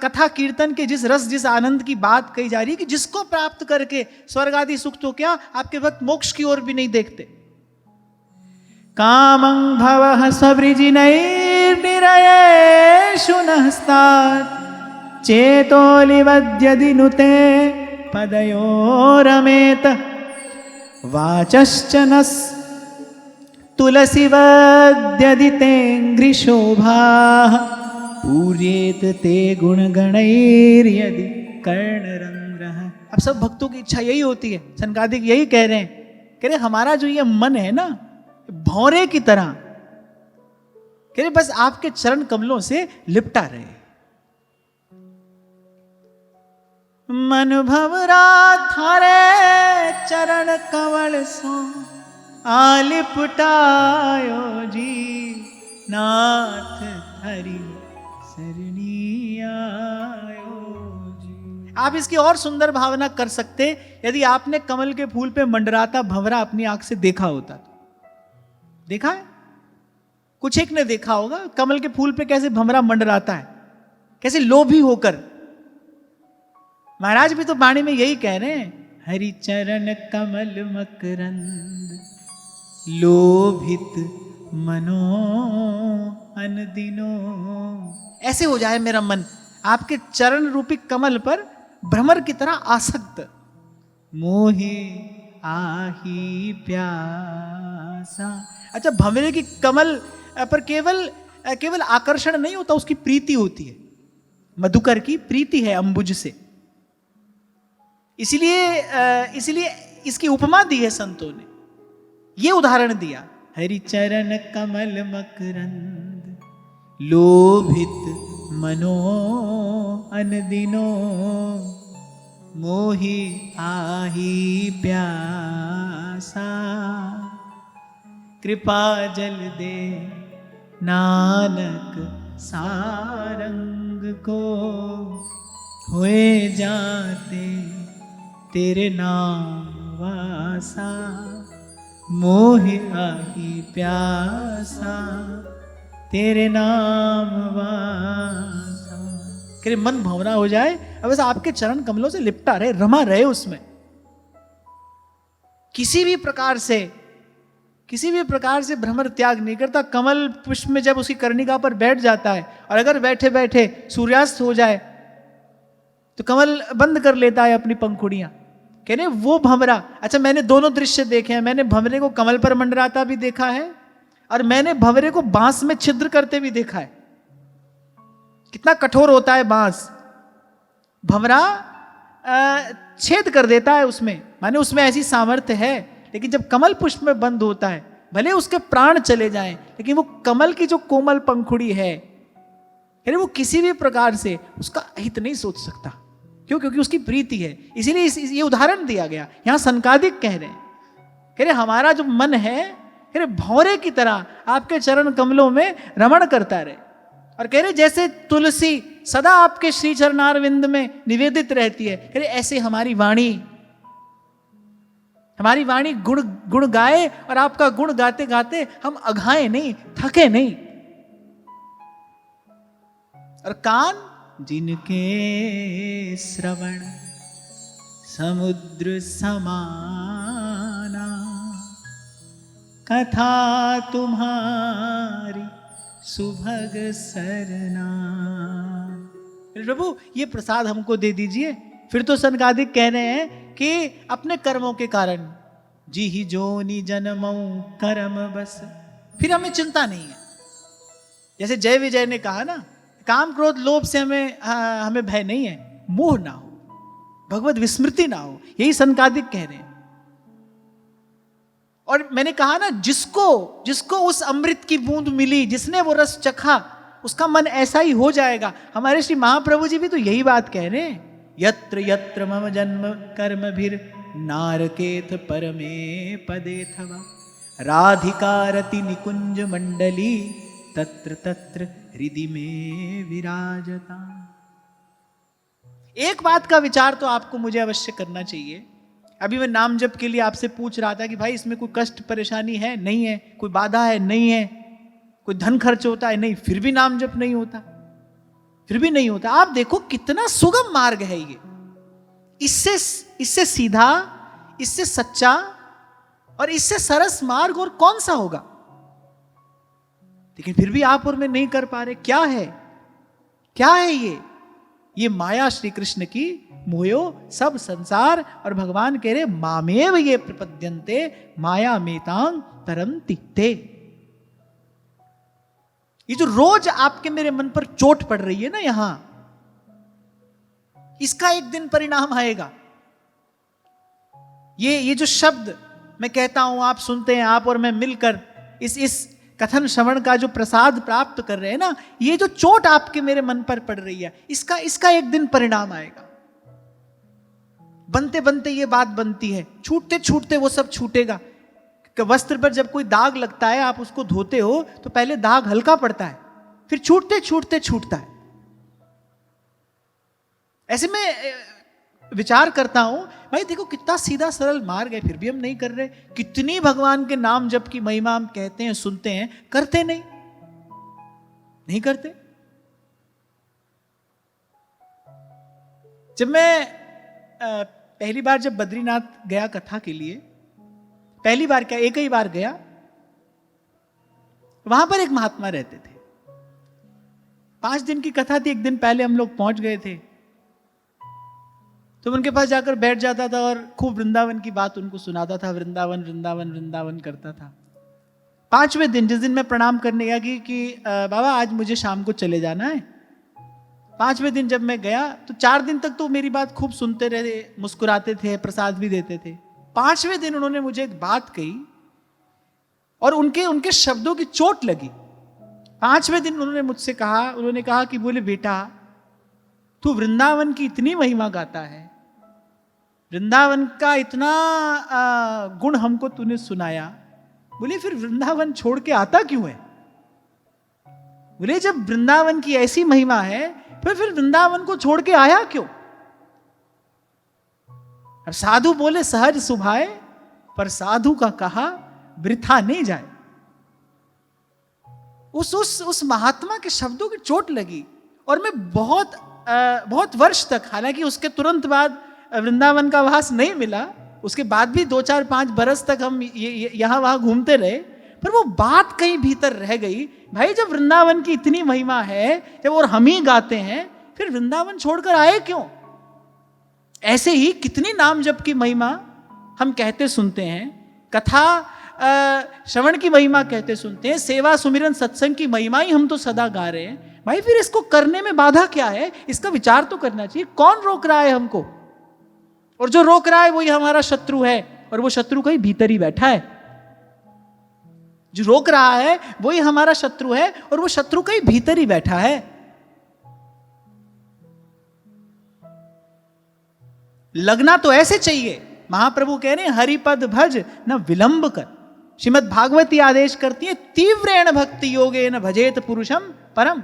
कथा कीर्तन के जिस रस, जिस आनंद की बात कही जा रही है, कि जिसको प्राप्त करके स्वर्ग आदि सुख तो क्या, आपके भक्त मोक्ष की ओर भी नहीं देखते। कामं भवः स्ववृजिनैर्निरयेषु नस्तात्, चेतोलिवद्यदि नुते पदयोरमेत, वाचश्च नस् तुलसीवद्यदि तेऽङ्घ्रिशोभाः, पूर्येत ते गुणगणैर्यदि कर्णरन्ध्रः। अब सब भक्तों की इच्छा यही होती है। सनकादिक यही कह रहे हैं, कह रहे हमारा जो ये मन है ना, भौरे की तरह, कह रहे बस आपके चरण कमलों से लिपटा रहे। मन भवरा थारे चरण कमल सो, आलिपटायो जी नाथ हरि सरनी आयो जी। आप इसकी और सुंदर भावना कर सकते यदि आपने कमल के फूल पे मंडराता भंवरा अपनी आंख से देखा होता। देखा है? कुछ एक ने देखा होगा कमल के फूल पे कैसे भंवरा मंडराता है, कैसे लोभी होकर। महाराज भी तो वाणी में यही कह रहे हैं, हरि चरण कमल मकरंद, लोभित मनो अनदिनो। ऐसे हो जाए मेरा मन आपके चरण रूपी कमल पर भ्रमर की तरह आसक्त। मोहे आही प्यासा। अच्छा, भंवरे की कमल पर केवल आकर्षण नहीं होता, उसकी प्रीति होती है। मधुकर की प्रीति है अंबुज से। इसलिए इसकी उपमा दी है संतों ने, ये उदाहरण दिया, हरि चरण कमल मकरंद, लोभित मनो अनदिनो, मोहि आही प्यासा, कृपा जल दे नानक सारंग को, हुए जाते तेरे नाम वासा, मोहि आही प्यासा, तेरे नाम वासा। करे मन भंवरा हो जाए, अब ऐसा आपके चरण कमलों से लिपटा रहे, रमा रहे उसमें, किसी भी प्रकार से भ्रमर त्याग नहीं करता। कमल पुष्प में जब उसकी कर्णिका पर बैठ जाता है, और अगर बैठे बैठे सूर्यास्त हो जाए तो कमल बंद कर लेता है अपनी पंखुड़ियां। कह रहे वो भंवरा, अच्छा मैंने दोनों दृश्य देखे हैं, मैंने भंवरे को कमल पर मंडराता भी देखा है, और मैंने भंवरे को बांस में छिद्र करते भी देखा है। कितना कठोर होता है बांस, भंवरा छेद कर देता है उसमें, माने उसमें ऐसी सामर्थ्य है। लेकिन जब कमल पुष्प में बंद होता है, भले उसके प्राण चले जाएं, लेकिन वो कमल की जो कोमल पंखुड़ी है, वो किसी भी प्रकार से उसका हित नहीं सोच सकता। क्यों? क्योंकि उसकी प्रीति है। इसीलिए ये उदाहरण दिया गया। यहां सनकादिक कह रहे हमारा जो मन है भौरे की तरह आपके चरण कमलों में रमण करता रहे। और कह रहे जैसे तुलसी सदा आपके श्री चरणारविंद में निवेदित रहती है, कह रहे ऐसे हमारी वाणी गुण गाए, और आपका गुण गाते गाते हम अघाए नहीं, थके नहीं। और कान जिनके श्रवण समुद्र समाना, कथा तुम्हारी सुभग सरना। प्रभु ये प्रसाद हमको दे दीजिए। फिर तो सनकादिक कह रहे हैं कि अपने कर्मों के कारण जी ही जोनि जन्मऊ कर्म बस, फिर हमें चिंता नहीं है। जैसे जय विजय ने कहा ना, काम क्रोध लोभ से हमें भय नहीं है, मोह ना हो, भगवत विस्मृति ना हो, यही सनकादिक कह रहे हैं। और मैंने कहा ना, जिसको उस अमृत की बूंद मिली, जिसने वो रस चखा, उसका मन ऐसा ही हो जाएगा। हमारे श्री महाप्रभु जी भी तो यही बात कह रहे हैं, यत्र यत्र मम जन्म कर्म भीर नारकेत परमे पदेथवा, राधिकारति निकुंज मंडली तत्र तत्र हृदि में विराजता। एक बात का विचार तो आपको मुझे अवश्य करना चाहिए। अभी मैं नाम जप के लिए आपसे पूछ रहा था कि भाई इसमें कोई कष्ट परेशानी है, नहीं है, कोई बाधा है, नहीं है, कोई धन खर्च होता है, नहीं, फिर भी नाम जप नहीं होता, फिर भी नहीं होता। आप देखो कितना सुगम मार्ग है ये। इससे सीधा, इससे सच्चा और इससे सरस मार्ग और कौन सा होगा? लेकिन फिर भी आप और मैं नहीं कर पा रहे। क्या है ये माया श्री कृष्ण की मोयो सब संसार। और भगवान कह रहे मामेव ये प्रपद्यन्ते माया मेतांग तरंति ते। ये जो रोज आपके मेरे मन पर चोट पड़ रही है ना यहां, इसका एक दिन परिणाम आएगा। ये जो शब्द मैं कहता हूं, आप सुनते हैं, आप और मैं मिलकर इस कथन श्रवण का जो प्रसाद प्राप्त कर रहे हैं ना, ये जो चोट आपके मेरे मन पर पड़ रही है, इसका एक दिन परिणाम आएगा। बनते बनते ये बात बनती है, छूटते छूटते वो सब छूटेगा। वस्त्र पर जब कोई दाग लगता है, आप उसको धोते हो तो पहले दाग हल्का पड़ता है, फिर छूटते छूटते छूटता है। ऐसे में विचार करता हूं, भाई देखो कितना सीधा सरल मार्ग है, फिर भी हम नहीं कर रहे। कितनी भगवान के नाम जप की महिमा हम कहते हैं, सुनते हैं, करते नहीं करते। जब मैं पहली बार जब बद्रीनाथ गया कथा के लिए, पहली बार क्या, एक ही बार गया, वहां पर एक महात्मा रहते थे। 5 दिन की कथा थी, एक दिन पहले हम लोग पहुंच गए थे, तो उनके पास जाकर बैठ जाता था और खूब वृंदावन की बात उनको सुनाता था। वृंदावन वृंदावन वृंदावन करता था। 5वें दिन, जिस दिन मैं प्रणाम करने गया कि बाबा आज मुझे शाम को चले जाना है, 5वें दिन जब मैं गया तो 4 दिन तक तो मेरी बात खूब सुनते रहे, मुस्कुराते थे, प्रसाद भी देते थे। 5वें दिन उन्होंने मुझे एक बात कही और उनके शब्दों की चोट लगी। 5वें दिन उन्होंने कहा कि बोले बेटा, तू वृंदावन की इतनी महिमा गाता है, वृंदावन का इतना गुण हमको तूने सुनाया, बोले फिर वृंदावन छोड़ के आता क्यों है? बोले जब वृंदावन की ऐसी महिमा है, फिर वृंदावन को छोड़ के आया क्यों? अब साधु बोले सहज सुभाए, पर साधु का कहा वृथा नहीं जाए। उस महात्मा के शब्दों की चोट लगी, और मैं बहुत वर्ष तक, हालांकि उसके तुरंत बाद वृंदावन का वास नहीं मिला, उसके बाद भी 2-4-5 बरस तक हम यहाँ वहां घूमते रहे, पर वो बात कहीं भीतर रह गई। भाई जब वृंदावन की इतनी महिमा है, जब और हम ही गाते हैं, फिर वृंदावन छोड़कर आए क्यों? ऐसे ही कितनी नाम जप की महिमा हम कहते सुनते हैं, कथा श्रवण की महिमा कहते सुनते हैं, सेवा सुमिरन सत्संग की महिमा ही हम तो सदा गा रहे हैं। भाई फिर इसको करने में बाधा क्या है? इसका विचार तो करना चाहिए। कौन रोक रहा है हमको? और जो रोक रहा है वही हमारा शत्रु है, और वो शत्रु कहीं भीतर ही बैठा है। जो रोक रहा है वही हमारा शत्रु है, और वो शत्रु कहीं भीतर ही बैठा है। लगना तो ऐसे चाहिए। महाप्रभु कह रहे हैं हरिपद भज न विलंब कर। श्रीमद् भागवती आदेश करती है तीव्रेण भक्ति योगे न भजेत पुरुषम परम।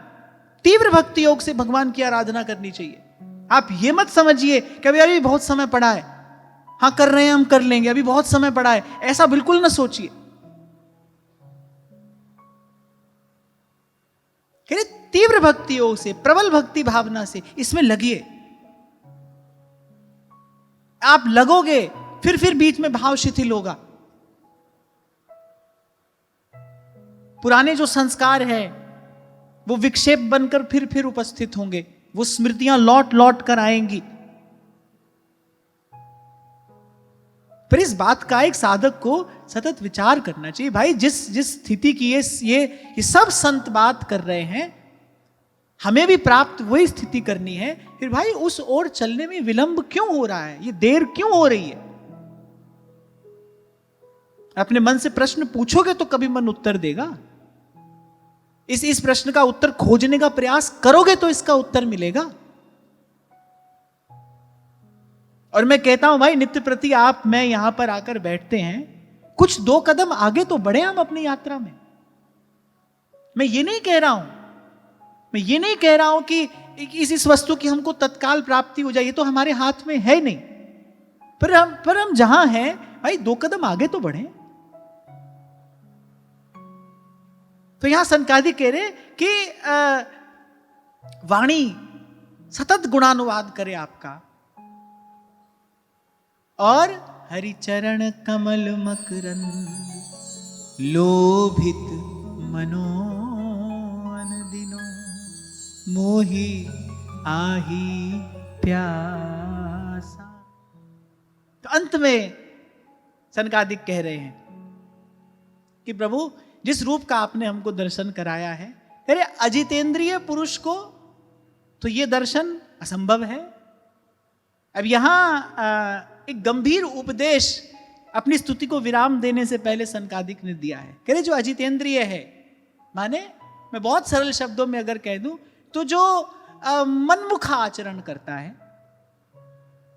तीव्र भक्ति योग से भगवान की आराधना करनी चाहिए। आप ये मत समझिए कि अभी बहुत समय पड़ा है, हाँ कर रहे हैं हम कर लेंगे, अभी बहुत समय पड़ा है, ऐसा बिल्कुल ना सोचिए। तीव्र भक्ति योग से, प्रबल भक्ति भावना से इसमें लगिए। आप लगोगे फिर बीच में भाव शिथिल होगा। पुराने जो संस्कार है वो विक्षेप बनकर फिर उपस्थित होंगे, वो स्मृतियां लौट कर आएंगी। पर इस बात का एक साधक को सतत विचार करना चाहिए। भाई जिस स्थिति की ये सब संत बात कर रहे हैं, हमें भी प्राप्त वही स्थिति करनी है। फिर भाई उस ओर चलने में विलंब क्यों हो रहा है? ये देर क्यों हो रही है? अपने मन से प्रश्न पूछोगे तो कभी मन उत्तर देगा। इस प्रश्न का उत्तर खोजने का प्रयास करोगे तो इसका उत्तर मिलेगा। और मैं कहता हूं भाई नित्य प्रति आप मैं यहां पर आकर बैठते हैं, कुछ 2 कदम आगे तो बढ़े हम अपनी यात्रा में। मैं ये नहीं कह रहा हूं कि इस वस्तु की हमको तत्काल प्राप्ति हो जाए, ये तो हमारे हाथ में है नहीं। पर हम जहां हैं भाई 2 कदम आगे तो बढ़े। तो यहां सनकादिक कह रहे कि वाणी सतत गुणानुवाद करे आपका, और हरिचरण कमल मकरंद लोभित मनो अनदिनो मोहि आही प्यासा। तो अंत में सनकादिक कह रहे हैं कि प्रभु जिस रूप का आपने हमको दर्शन कराया है, अरे अजितेंद्रिय पुरुष को तो ये दर्शन असंभव है। अब यहां एक गंभीर उपदेश अपनी स्तुति को विराम देने से पहले सनकादिक ने दिया है। कह रहे जो अजितेंद्रिय है, माने मैं बहुत सरल शब्दों में अगर कह दूं तो जो मनमुखा आचरण करता है,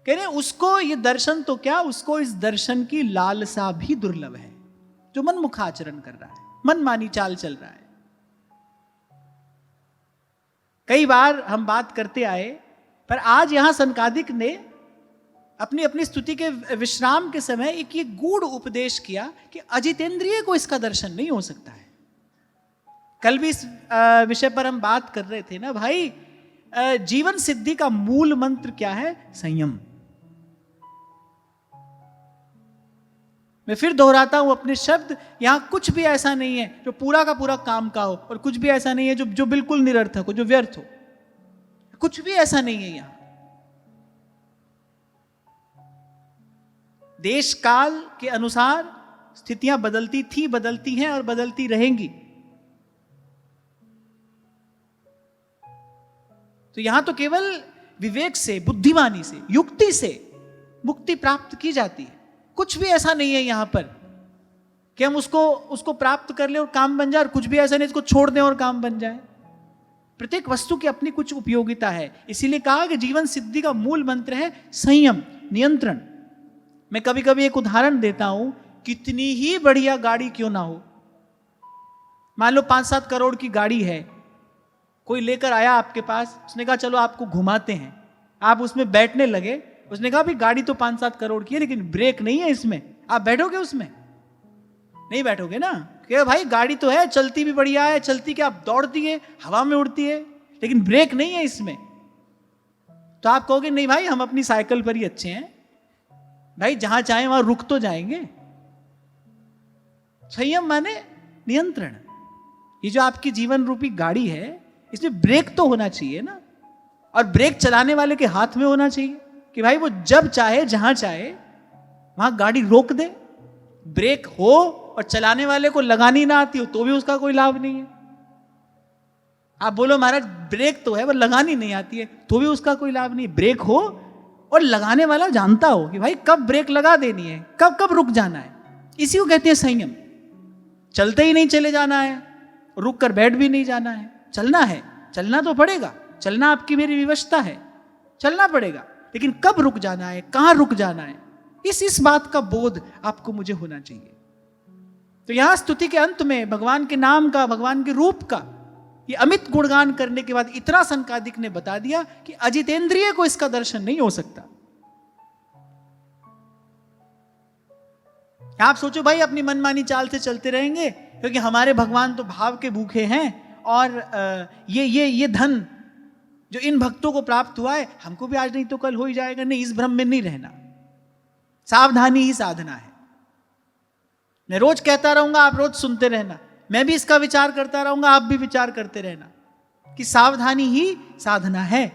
कह रहे उसको ये दर्शन तो क्या, उसको इस दर्शन की लालसा भी दुर्लभ है। जो मनमुखा आचरण कर रहा है, मनमानी चाल चल रहा है। कई बार हम बात करते आए, पर आज यहां सनकादिक ने अपनी स्तुति के विश्राम के समय एक ये गूढ़ उपदेश किया कि अजितेंद्रिय को इसका दर्शन नहीं हो सकता है। कल भी इस विषय पर हम बात कर रहे थे ना भाई, जीवन सिद्धि का मूल मंत्र क्या है? संयम। मैं फिर दोहराता हूं अपने शब्द, यहां कुछ भी ऐसा नहीं है जो पूरा का पूरा काम का हो, और कुछ भी ऐसा नहीं है जो बिल्कुल निरर्थक हो, जो व्यर्थ हो। कुछ भी ऐसा नहीं है यहां। देश काल के अनुसार स्थितियां बदलती थी, बदलती हैं और बदलती रहेंगी। तो यहां तो केवल विवेक से, बुद्धिमानी से, युक्ति से मुक्ति प्राप्त की जाती है। कुछ भी ऐसा नहीं है यहां पर कि हम उसको प्राप्त कर ले और काम बन जाए, और कुछ भी ऐसा नहीं इसको छोड़ दें और काम बन जाए। प्रत्येक वस्तु की अपनी कुछ उपयोगिता है। इसीलिए कहा कि जीवन सिद्धि का मूल मंत्र है संयम, नियंत्रण। मैं कभी कभी एक उदाहरण देता हूं, कितनी ही बढ़िया गाड़ी क्यों ना हो, मान लो 5-7 करोड़ की गाड़ी है, कोई लेकर आया आपके पास, उसने कहा चलो आपको घुमाते हैं, आप उसमें बैठने लगे, उसने कहा भाई गाड़ी तो 5-7 करोड़ की है लेकिन ब्रेक नहीं है इसमें, आप बैठोगे उसमें? नहीं बैठोगे ना, कि भाई गाड़ी तो है, चलती भी बढ़िया है, चलती क्या दौड़ती है, हवा में उड़ती है, लेकिन ब्रेक नहीं है इसमें। तो आप कहोगे नहीं भाई हम अपनी साइकिल पर ही अच्छे हैं, भाई जहां चाहे वहां रुक तो जाएंगे। संयम माने नियंत्रण। ये जो आपकी जीवन रूपी गाड़ी है इसमें ब्रेक तो होना चाहिए ना, और ब्रेक चलाने वाले के हाथ में होना चाहिए कि भाई वो जब चाहे जहां चाहे वहां गाड़ी रोक दे। ब्रेक हो और चलाने वाले को लगानी ना आती हो तो भी उसका कोई लाभ नहीं है। आप बोलो महाराज ब्रेक तो है पर लगानी नहीं आती है, तो भी उसका कोई लाभ नहीं। ब्रेक हो और लगाने वाला जानता हो कि भाई कब ब्रेक लगा देनी है, कब कब रुक जाना है, इसी को कहते हैं संयम। चलते ही नहीं चले जाना है, रुक कर बैठ भी नहीं जाना है, चलना है, चलना तो पड़ेगा, चलना आपकी मेरी विवशता है, चलना पड़ेगा, लेकिन कब रुक जाना है, कहां रुक जाना है, इस बात का बोध आपको मुझे होना चाहिए। तो यहां स्तुति के अंत में भगवान के नाम का, भगवान के रूप का ये अमित गुणगान करने के बाद इतना संकादिक ने बता दिया कि अजितेंद्रिय को इसका दर्शन नहीं हो सकता। आप सोचो भाई अपनी मनमानी चाल से चलते रहेंगे क्योंकि हमारे भगवान तो भाव के भूखे हैं, और ये धन जो इन भक्तों को प्राप्त हुआ है हमको भी आज नहीं तो कल हो ही जाएगा, नहीं, इस भ्रम में नहीं रहना। सावधानी ही साधना है। मैं रोज कहता रहूंगा, आप रोज सुनते रहना, मैं भी इसका विचार करता रहूंगा, आप भी विचार करते रहना कि सावधानी ही साधना है।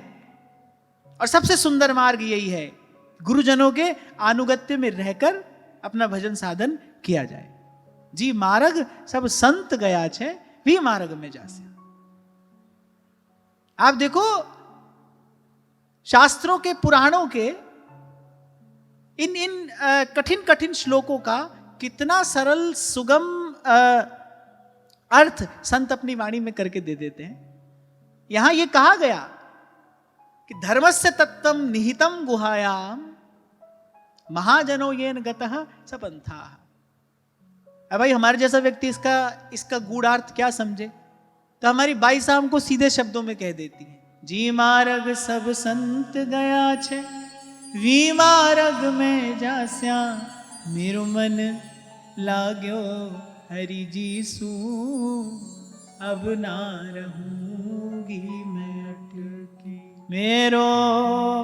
और सबसे सुंदर मार्ग यही है, गुरुजनों के आनुगत्य में रहकर अपना भजन साधन किया जाए। जी मार्ग सब संत गया छे, भी मार्ग में जासे। आप देखो शास्त्रों के, पुराणों के इन कठिन कठिन श्लोकों का कितना सरल सुगम अर्थ संत अपनी वाणी में करके दे देते हैं। यहां यह कहा गया कि धर्मस्य तत्त्वं निहितं गुहायाम महाजनो येन गतः सपंथाः। अब भाई हमारे जैसा व्यक्ति इसका गूढ़ार्थ क्या समझे, तो हमारी बाई साहब को सीधे शब्दों में कह देती है, जी मार्ग सब संत गया छे, वी मार्ग में जास्या, मेरो मन लाग्यो हरि जी सू, अब ना रहूंगी मैं अटकी, मेरो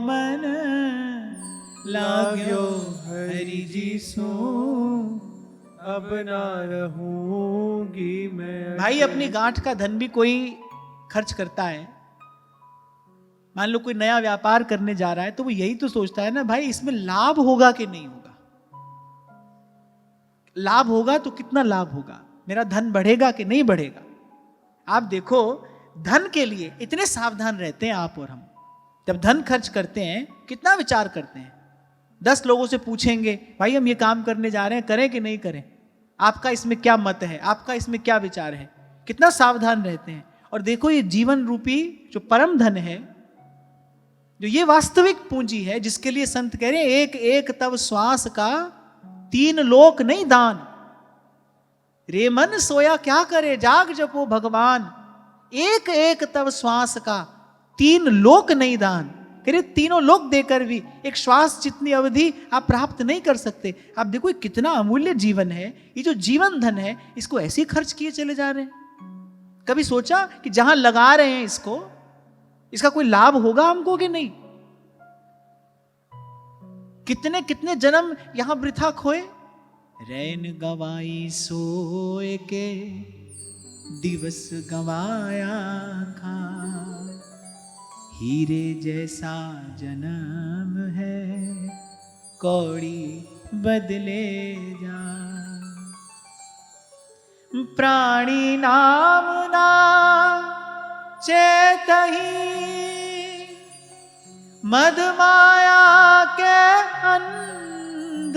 मन लाग्यो हरि जी सू, अब ना रहूंगी मैं। भाई अपनी गांठ का धन भी कोई खर्च करता है, मान लो कोई नया व्यापार करने जा रहा है तो वो यही तो सोचता है ना भाई इसमें लाभ होगा कि नहीं होगा, लाभ होगा तो कितना लाभ होगा, मेरा धन बढ़ेगा कि नहीं बढ़ेगा। आप देखो धन के लिए इतने सावधान रहते हैं आप और हम, जब धन खर्च करते हैं कितना विचार करते हैं। 10 लोगों से पूछेंगे भाई हम ये काम करने जा रहे हैं, करें कि नहीं करें, आपका इसमें क्या मत है, आपका इसमें क्या विचार है, कितना सावधान रहते हैं। और देखो ये जीवन रूपी जो परम धन है, जो ये वास्तविक पूंजी है, जिसके लिए संत कह रहे हैं एक एक तव श्वास का 3 लोक नहीं दान, रे मन सोया क्या करे जाग जपो भगवान, एक एक तव श्वास का 3 लोक नहीं दान। कह रहे तीनों लोक देकर भी एक श्वास जितनी अवधि आप प्राप्त नहीं कर सकते। आप देखो कितना अमूल्य जीवन है, ये जो जीवन धन है इसको ऐसे ही खर्च किए चले जा रहे हैं। कभी सोचा कि जहां लगा रहे हैं इसको, इसका कोई लाभ होगा हमको कि नहीं। कितने कितने जन्म यहां वृथा खोए। रैन गवाई सोए के दिवस गवाया खा, हीरे जैसा जन्म है कौड़ी बदले जा, प्राणी नाम ना चेतही मद माया के अंध,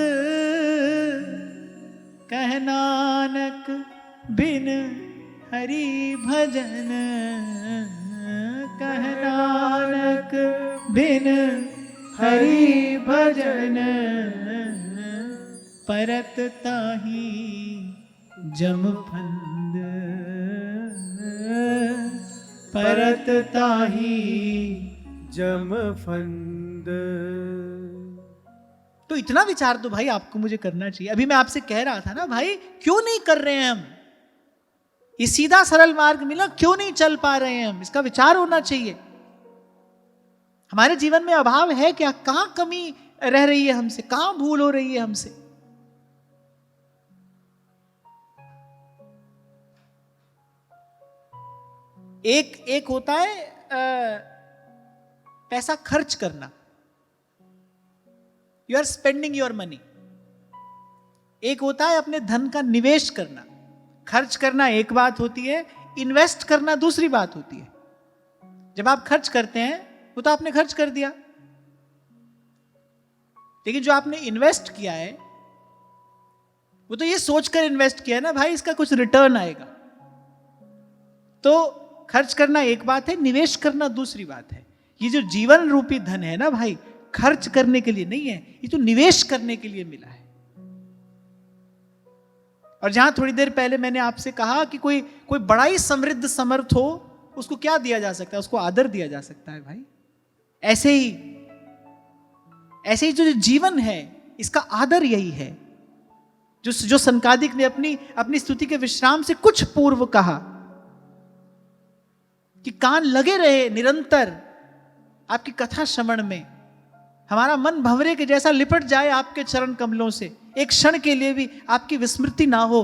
कह नानक बिन हरि भजन, कह नानक बिन हरि भजन, परत ताही जम फंद, परत ताही जम फंद। तो इतना विचार तो भाई आपको मुझे करना चाहिए। अभी मैं आपसे कह रहा था ना भाई, क्यों नहीं कर रहे हैं हम, ये सीधा सरल मार्ग मिला, क्यों नहीं चल पा रहे हैं हम, इसका विचार होना चाहिए। हमारे जीवन में अभाव है क्या, कहां कमी रह रही है हमसे, कहां भूल हो रही है हमसे। एक होता है पैसा खर्च करना, you are spending your money. एक होता है अपने धन का निवेश करना। खर्च करना एक बात होती है, इन्वेस्ट करना दूसरी बात होती है। जब आप खर्च करते हैं वो तो आपने खर्च कर दिया, लेकिन जो आपने इन्वेस्ट किया है वो तो ये सोचकर इन्वेस्ट किया है ना भाई इसका कुछ रिटर्न आएगा। तो खर्च करना एक बात है, निवेश करना दूसरी बात है। ये जो जीवन रूपी धन है ना भाई, खर्च करने के लिए नहीं है, ये तो निवेश करने के लिए मिला है। और जहां थोड़ी देर पहले मैंने आपसे कहा कि कोई बड़ा ही समृद्ध समर्थ हो, उसको क्या दिया जा सकता है, उसको आदर दिया जा सकता है भाई। ऐसे ही जो जीवन है इसका आदर यही है। जो सनकादिक ने अपनी स्तुति के विश्राम से कुछ पूर्व कहा कि कान लगे रहे निरंतर आपकी कथा श्रवण में, हमारा मन भंवरे के जैसा लिपट जाए आपके चरण कमलों से, एक क्षण के लिए भी आपकी विस्मृति ना हो,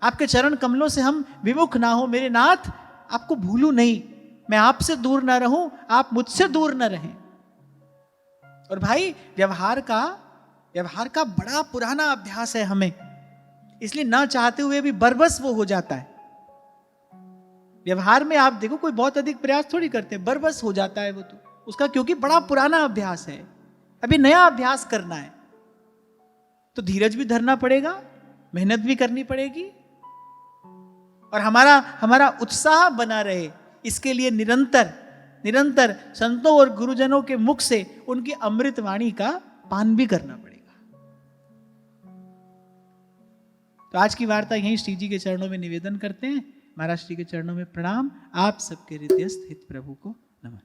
आपके चरण कमलों से हम विमुख ना हो। मेरे नाथ आपको भूलूं नहीं, मैं आपसे दूर ना रहूं, आप मुझसे दूर ना रहें। और भाई व्यवहार का बड़ा पुराना अभ्यास है हमें, इसलिए ना चाहते हुए भी बरबस वो हो जाता है। व्यवहार में आप देखो कोई बहुत अधिक प्रयास थोड़ी करते हैं, बरबस हो जाता है वो तो उसका, क्योंकि बड़ा पुराना अभ्यास है। अभी नया अभ्यास करना है तो धीरज भी धरना पड़ेगा, मेहनत भी करनी पड़ेगी, और हमारा उत्साह बना रहे इसके लिए निरंतर संतों और गुरुजनों के मुख से उनकी अमृत वाणी का पान भी करना पड़ेगा। तो आज की वार्ता यहीं श्री जी के चरणों में निवेदन करते हैं। महाराज श्री के चरणों में प्रणाम। आप सबके हृदयस्थ हित प्रभु को नमन।